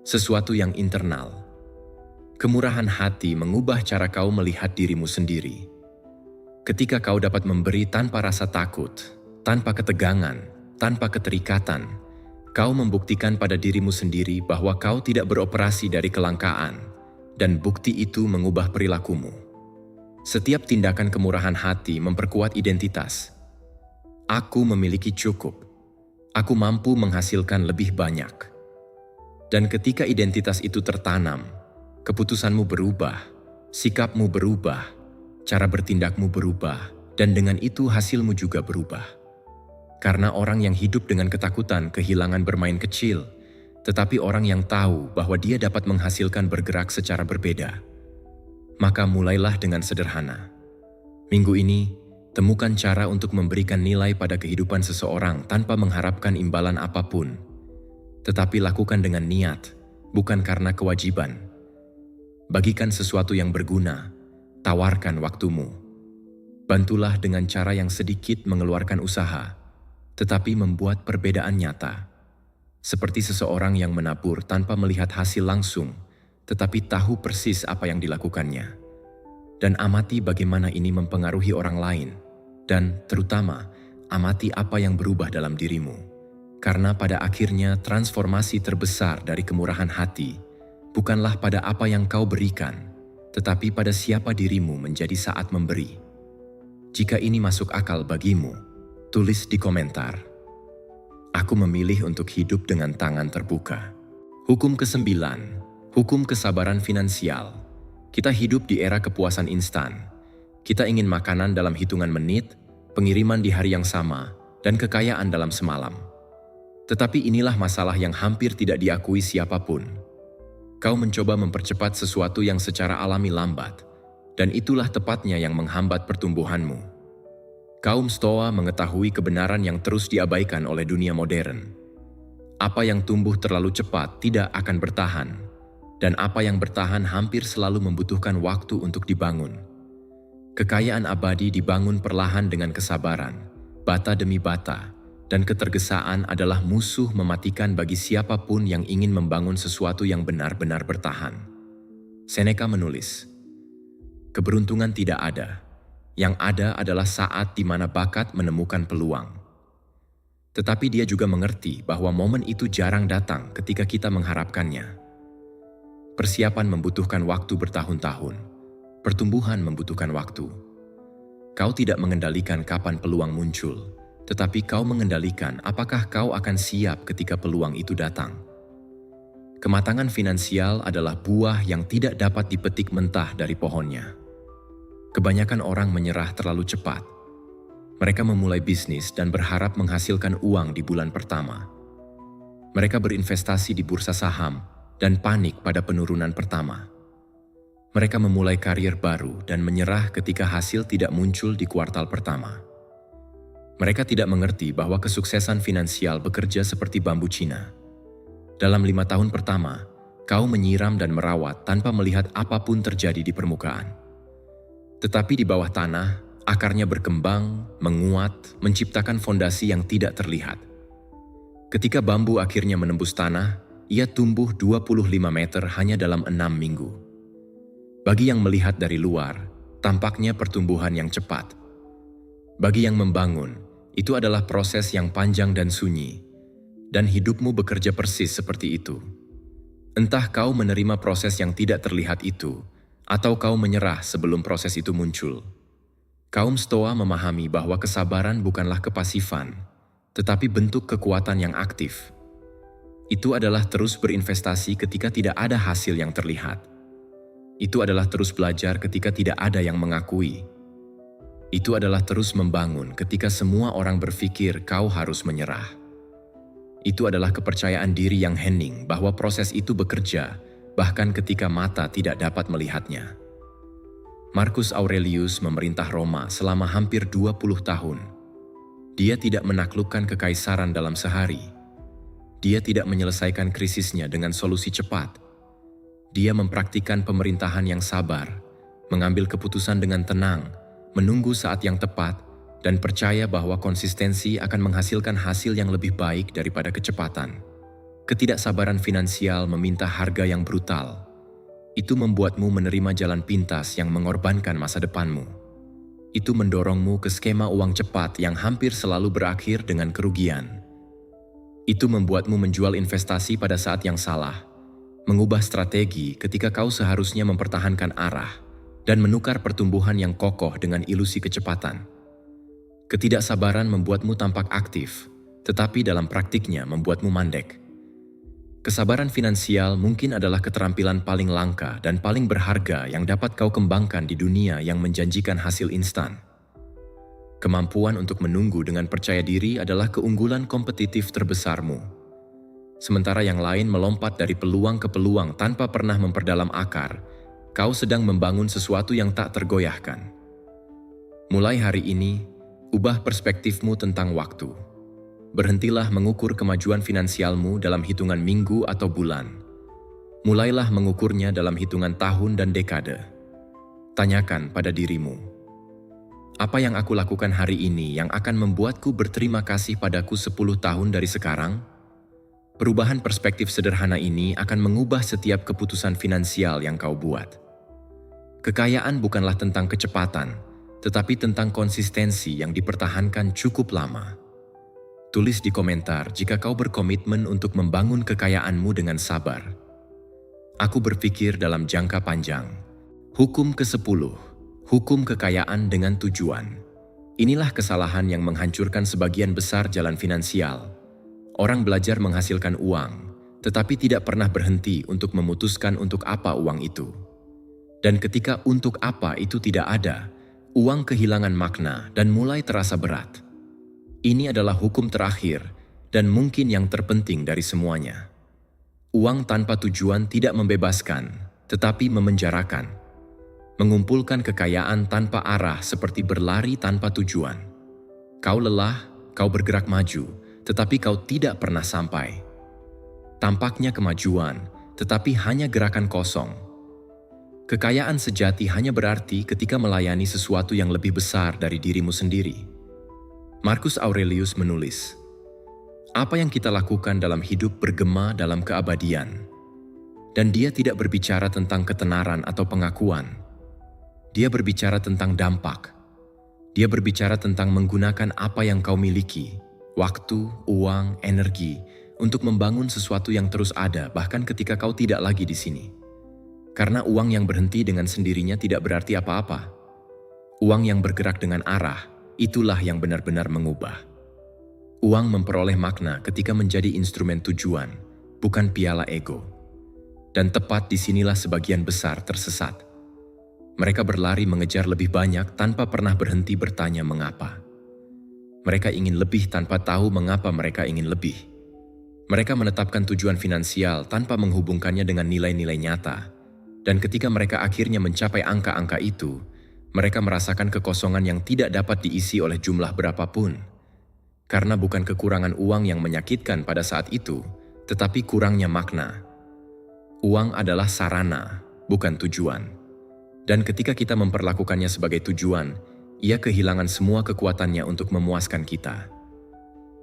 sesuatu yang internal. Kemurahan hati mengubah cara kau melihat dirimu sendiri. Ketika kau dapat memberi tanpa rasa takut, tanpa ketegangan, tanpa keterikatan, kau membuktikan pada dirimu sendiri bahwa kau tidak beroperasi dari kelangkaan, dan bukti itu mengubah perilakumu. Setiap tindakan kemurahan hati memperkuat identitas. Aku memiliki cukup. Aku mampu menghasilkan lebih banyak. Dan ketika identitas itu tertanam, keputusanmu berubah, sikapmu berubah, cara bertindakmu berubah, dan dengan itu hasilmu juga berubah. Karena orang yang hidup dengan ketakutan kehilangan bermain kecil, tetapi orang yang tahu bahwa dia dapat menghasilkan bergerak secara berbeda. Maka mulailah dengan sederhana. Minggu ini, temukan cara untuk memberikan nilai pada kehidupan seseorang tanpa mengharapkan imbalan apapun. Tetapi lakukan dengan niat, bukan karena kewajiban. Bagikan sesuatu yang berguna, tawarkan waktumu. Bantulah dengan cara yang sedikit mengeluarkan usaha, tetapi membuat perbedaan nyata. Seperti seseorang yang menabur tanpa melihat hasil langsung, tetapi tahu persis apa yang dilakukannya. Dan amati bagaimana ini mempengaruhi orang lain, dan terutama, amati apa yang berubah dalam dirimu. Karena pada akhirnya transformasi terbesar dari kemurahan hati bukanlah pada apa yang kau berikan, tetapi pada siapa dirimu menjadi saat memberi. Jika ini masuk akal bagimu, tulis di komentar. Aku memilih untuk hidup dengan tangan terbuka. Hukum ke-9, hukum kesabaran finansial. Kita hidup di era kepuasan instan. Kita ingin makanan dalam hitungan menit, pengiriman di hari yang sama, dan kekayaan dalam semalam. Tetapi inilah masalah yang hampir tidak diakui siapapun. Kau mencoba mempercepat sesuatu yang secara alami lambat, dan itulah tepatnya yang menghambat pertumbuhanmu. Kaum Stoa mengetahui kebenaran yang terus diabaikan oleh dunia modern. Apa yang tumbuh terlalu cepat tidak akan bertahan, dan apa yang bertahan hampir selalu membutuhkan waktu untuk dibangun. Kekayaan abadi dibangun perlahan dengan kesabaran, bata demi bata, dan ketergesaan adalah musuh mematikan bagi siapapun yang ingin membangun sesuatu yang benar-benar bertahan. Seneca menulis, keberuntungan tidak ada. Yang ada adalah saat di mana bakat menemukan peluang. Tetapi dia juga mengerti bahwa momen itu jarang datang ketika kita mengharapkannya. Persiapan membutuhkan waktu bertahun-tahun. Pertumbuhan membutuhkan waktu. Kau tidak mengendalikan kapan peluang muncul, tetapi kau mengendalikan apakah kau akan siap ketika peluang itu datang. Kematangan finansial adalah buah yang tidak dapat dipetik mentah dari pohonnya. Kebanyakan orang menyerah terlalu cepat. Mereka memulai bisnis dan berharap menghasilkan uang di bulan pertama. Mereka berinvestasi di bursa saham dan panik pada penurunan pertama. Mereka memulai karier baru dan menyerah ketika hasil tidak muncul di kuartal pertama. Mereka tidak mengerti bahwa kesuksesan finansial bekerja seperti bambu Cina. Dalam 5 tahun pertama, kau menyiram dan merawat tanpa melihat apapun terjadi di permukaan. Tetapi di bawah tanah, akarnya berkembang, menguat, menciptakan fondasi yang tidak terlihat. Ketika bambu akhirnya menembus tanah, ia tumbuh 25 meter hanya dalam 6 minggu. Bagi yang melihat dari luar, tampaknya pertumbuhan yang cepat. Bagi yang membangun, itu adalah proses yang panjang dan sunyi, dan hidupmu bekerja persis seperti itu. Entah kau menerima proses yang tidak terlihat itu, atau kau menyerah sebelum proses itu muncul. Kaum Stoa memahami bahwa kesabaran bukanlah kepasifan, tetapi bentuk kekuatan yang aktif. Itu adalah terus berinvestasi ketika tidak ada hasil yang terlihat. Itu adalah terus belajar ketika tidak ada yang mengakui. Itu adalah terus membangun ketika semua orang berpikir kau harus menyerah. Itu adalah kepercayaan diri yang hening bahwa proses itu bekerja, bahkan ketika mata tidak dapat melihatnya. Marcus Aurelius memerintah Roma selama hampir 20 tahun. Dia tidak menaklukkan kekaisaran dalam sehari. Dia tidak menyelesaikan krisisnya dengan solusi cepat. Dia mempraktikkan pemerintahan yang sabar, mengambil keputusan dengan tenang, menunggu saat yang tepat, dan percaya bahwa konsistensi akan menghasilkan hasil yang lebih baik daripada kecepatan. Ketidaksabaran finansial meminta harga yang brutal. Itu membuatmu menerima jalan pintas yang mengorbankan masa depanmu. Itu mendorongmu ke skema uang cepat yang hampir selalu berakhir dengan kerugian. Itu membuatmu menjual investasi pada saat yang salah, mengubah strategi ketika kau seharusnya mempertahankan arah, dan menukar pertumbuhan yang kokoh dengan ilusi kecepatan. Ketidaksabaran membuatmu tampak aktif, tetapi dalam praktiknya membuatmu mandek. Kesabaran finansial mungkin adalah keterampilan paling langka dan paling berharga yang dapat kau kembangkan di dunia yang menjanjikan hasil instan. Kemampuan untuk menunggu dengan percaya diri adalah keunggulan kompetitif terbesarmu. Sementara yang lain melompat dari peluang ke peluang tanpa pernah memperdalam akar, kau sedang membangun sesuatu yang tak tergoyahkan. Mulai hari ini, ubah perspektifmu tentang waktu. Berhentilah mengukur kemajuan finansialmu dalam hitungan minggu atau bulan. Mulailah mengukurnya dalam hitungan tahun dan dekade. Tanyakan pada dirimu, apa yang aku lakukan hari ini yang akan membuatku berterima kasih padaku 10 tahun dari sekarang? Perubahan perspektif sederhana ini akan mengubah setiap keputusan finansial yang kau buat. Kekayaan bukanlah tentang kecepatan, tetapi tentang konsistensi yang dipertahankan cukup lama. Tulis di komentar jika kau berkomitmen untuk membangun kekayaanmu dengan sabar. Aku berpikir dalam jangka panjang. Hukum ke-10. Hukum kekayaan dengan tujuan. Inilah kesalahan yang menghancurkan sebagian besar jalan finansial. Orang belajar menghasilkan uang, tetapi tidak pernah berhenti untuk memutuskan untuk apa uang itu. Dan ketika untuk apa itu tidak ada, uang kehilangan makna dan mulai terasa berat. Ini adalah hukum terakhir dan mungkin yang terpenting dari semuanya. Uang tanpa tujuan tidak membebaskan, tetapi memenjarakan. Mengumpulkan kekayaan tanpa arah seperti berlari tanpa tujuan. Kau lelah, kau bergerak maju, tetapi kau tidak pernah sampai. Tampaknya kemajuan, tetapi hanya gerakan kosong. Kekayaan sejati hanya berarti ketika melayani sesuatu yang lebih besar dari dirimu sendiri. Marcus Aurelius menulis, apa yang kita lakukan dalam hidup bergema dalam keabadian. Dan dia tidak berbicara tentang ketenaran atau pengakuan. Dia berbicara tentang dampak. Dia berbicara tentang menggunakan apa yang kau miliki, waktu, uang, energi, untuk membangun sesuatu yang terus ada bahkan ketika kau tidak lagi di sini. Karena uang yang berhenti dengan sendirinya tidak berarti apa-apa. Uang yang bergerak dengan arah, itulah yang benar-benar mengubah. Uang memperoleh makna ketika menjadi instrumen tujuan, bukan piala ego. Dan tepat disinilah sebagian besar tersesat. Mereka berlari mengejar lebih banyak tanpa pernah berhenti bertanya mengapa. Mereka ingin lebih tanpa tahu mengapa mereka ingin lebih. Mereka menetapkan tujuan finansial tanpa menghubungkannya dengan nilai-nilai nyata. Dan ketika mereka akhirnya mencapai angka-angka itu, mereka merasakan kekosongan yang tidak dapat diisi oleh jumlah berapapun. Karena bukan kekurangan uang yang menyakitkan pada saat itu, tetapi kurangnya makna. Uang adalah sarana, bukan tujuan. Dan ketika kita memperlakukannya sebagai tujuan, ia kehilangan semua kekuatannya untuk memuaskan kita.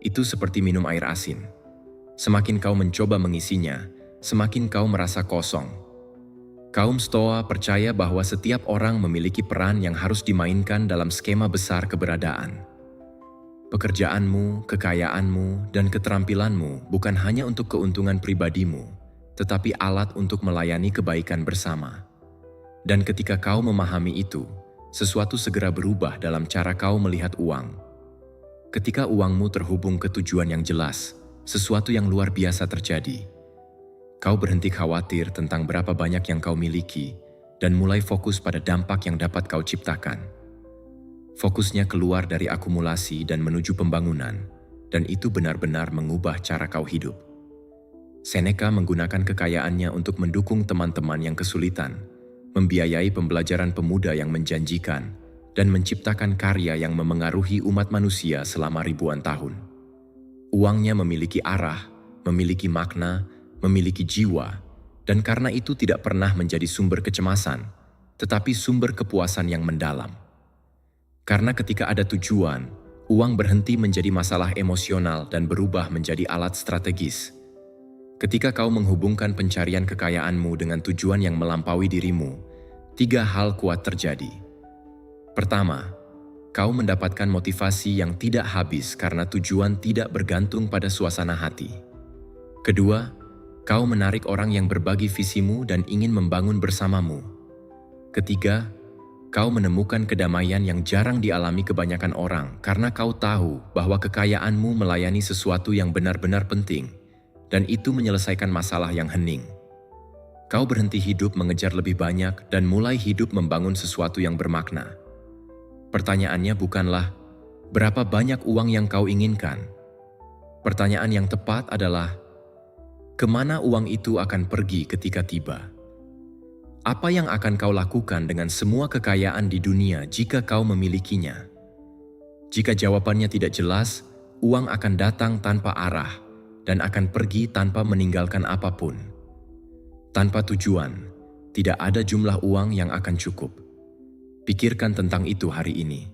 Itu seperti minum air asin. Semakin kau mencoba mengisinya, semakin kau merasa kosong. Kaum Stoa percaya bahwa setiap orang memiliki peran yang harus dimainkan dalam skema besar keberadaan. Pekerjaanmu, kekayaanmu, dan keterampilanmu bukan hanya untuk keuntungan pribadimu, tetapi alat untuk melayani kebaikan bersama. Dan ketika kau memahami itu, sesuatu segera berubah dalam cara kau melihat uang. Ketika uangmu terhubung ke tujuan yang jelas, sesuatu yang luar biasa terjadi. Kau berhenti khawatir tentang berapa banyak yang kau miliki dan mulai fokus pada dampak yang dapat kau ciptakan. Fokusnya keluar dari akumulasi dan menuju pembangunan, dan itu benar-benar mengubah cara kau hidup. Seneca menggunakan kekayaannya untuk mendukung teman-teman yang kesulitan, membiayai pembelajaran pemuda yang menjanjikan, dan menciptakan karya yang memengaruhi umat manusia selama ribuan tahun. Uangnya memiliki arah, memiliki makna, memiliki jiwa, dan karena itu tidak pernah menjadi sumber kecemasan, tetapi sumber kepuasan yang mendalam. Karena ketika ada tujuan, uang berhenti menjadi masalah emosional dan berubah menjadi alat strategis. Ketika kau menghubungkan pencarian kekayaanmu dengan tujuan yang melampaui dirimu, 3 hal kuat terjadi. Pertama, kau mendapatkan motivasi yang tidak habis karena tujuan tidak bergantung pada suasana hati. Kedua, kau menarik orang yang berbagi visimu dan ingin membangun bersamamu. Ketiga, Kau menemukan kedamaian yang jarang dialami kebanyakan orang karena kau tahu bahwa kekayaanmu melayani sesuatu yang benar-benar penting, dan itu menyelesaikan masalah yang hening. Kau berhenti hidup mengejar lebih banyak dan mulai hidup membangun sesuatu yang bermakna. Pertanyaannya bukanlah, berapa banyak uang yang kau inginkan? Pertanyaan yang tepat adalah, kemana uang itu akan pergi ketika tiba? Apa yang akan kau lakukan dengan semua kekayaan di dunia jika kau memilikinya? Jika jawabannya tidak jelas, uang akan datang tanpa arah dan akan pergi tanpa meninggalkan apapun. Tanpa tujuan, tidak ada jumlah uang yang akan cukup. Pikirkan tentang itu hari ini.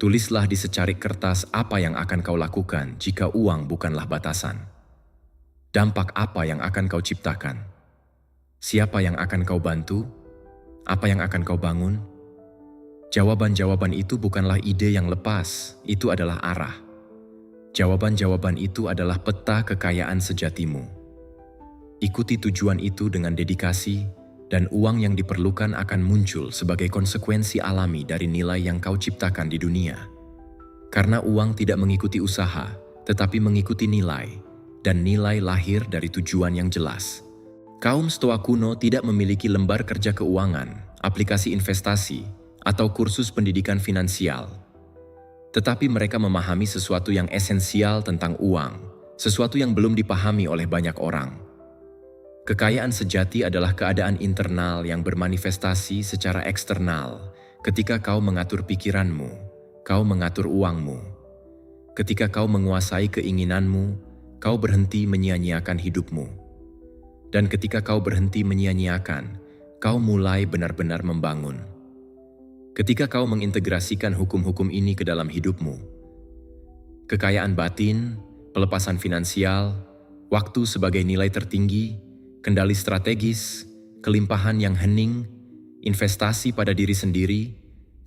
Tulislah di secarik kertas apa yang akan kau lakukan jika uang bukanlah batasan. Dampak apa yang akan kau ciptakan? Siapa yang akan kau bantu? Apa yang akan kau bangun? Jawaban-jawaban itu bukanlah ide yang lepas, itu adalah arah. Jawaban-jawaban itu adalah peta kekayaan sejatimu. Ikuti tujuan itu dengan dedikasi, dan uang yang diperlukan akan muncul sebagai konsekuensi alami dari nilai yang kau ciptakan di dunia. Karena uang tidak mengikuti usaha, tetapi mengikuti nilai, dan nilai lahir dari tujuan yang jelas. Kaum Stoa kuno tidak memiliki lembar kerja keuangan, aplikasi investasi, atau kursus pendidikan finansial. Tetapi mereka memahami sesuatu yang esensial tentang uang, sesuatu yang belum dipahami oleh banyak orang. Kekayaan sejati adalah keadaan internal yang bermanifestasi secara eksternal. Ketika kau mengatur pikiranmu, kau mengatur uangmu. Ketika kau menguasai keinginanmu, kau berhenti menyia-nyiakan hidupmu. Dan ketika kau berhenti menyia-nyiakan, kau mulai benar-benar membangun. Ketika kau mengintegrasikan hukum-hukum ini ke dalam hidupmu, kekayaan batin, pelepasan finansial, waktu sebagai nilai tertinggi, kendali strategis, kelimpahan yang hening, investasi pada diri sendiri,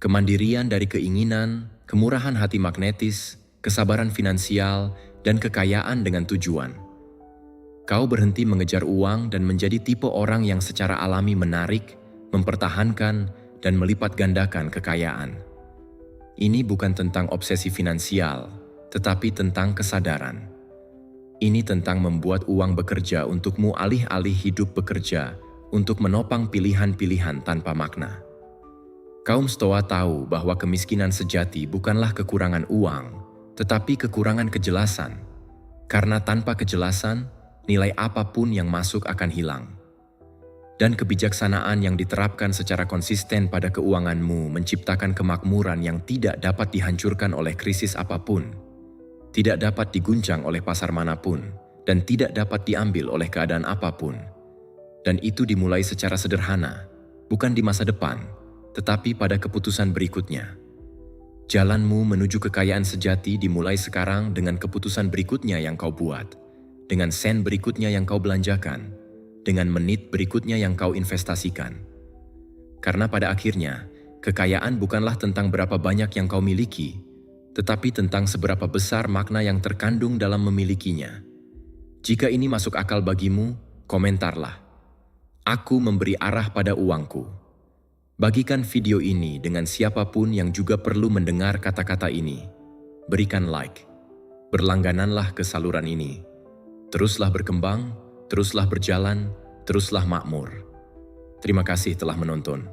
kemandirian dari keinginan, kemurahan hati magnetis, kesabaran finansial, dan kekayaan dengan tujuan. Kau berhenti mengejar uang dan menjadi tipe orang yang secara alami menarik, mempertahankan, dan melipat gandakan kekayaan. Ini bukan tentang obsesi finansial, tetapi tentang kesadaran. Ini tentang membuat uang bekerja untukmu alih-alih hidup bekerja untuk menopang pilihan-pilihan tanpa makna. Kaum Stoa tahu bahwa kemiskinan sejati bukanlah kekurangan uang, tetapi kekurangan kejelasan. Karena tanpa kejelasan, nilai apapun yang masuk akan hilang. Dan kebijaksanaan yang diterapkan secara konsisten pada keuanganmu menciptakan kemakmuran yang tidak dapat dihancurkan oleh krisis apapun, tidak dapat diguncang oleh pasar manapun, dan tidak dapat diambil oleh keadaan apapun. Dan itu dimulai secara sederhana, bukan di masa depan, tetapi pada keputusan berikutnya. Jalanmu menuju kekayaan sejati dimulai sekarang dengan keputusan berikutnya yang kau buat. Dengan sen berikutnya yang kau belanjakan, dengan menit berikutnya yang kau investasikan. Karena pada akhirnya, kekayaan bukanlah tentang berapa banyak yang kau miliki, tetapi tentang seberapa besar makna yang terkandung dalam memilikinya. Jika ini masuk akal bagimu, komentarlah. Aku memberi arah pada uangku. Bagikan video ini dengan siapapun yang juga perlu mendengar kata-kata ini. Berikan like. Berlanggananlah ke saluran ini. Teruslah berkembang, teruslah berjalan, teruslah makmur. Terima kasih telah menonton.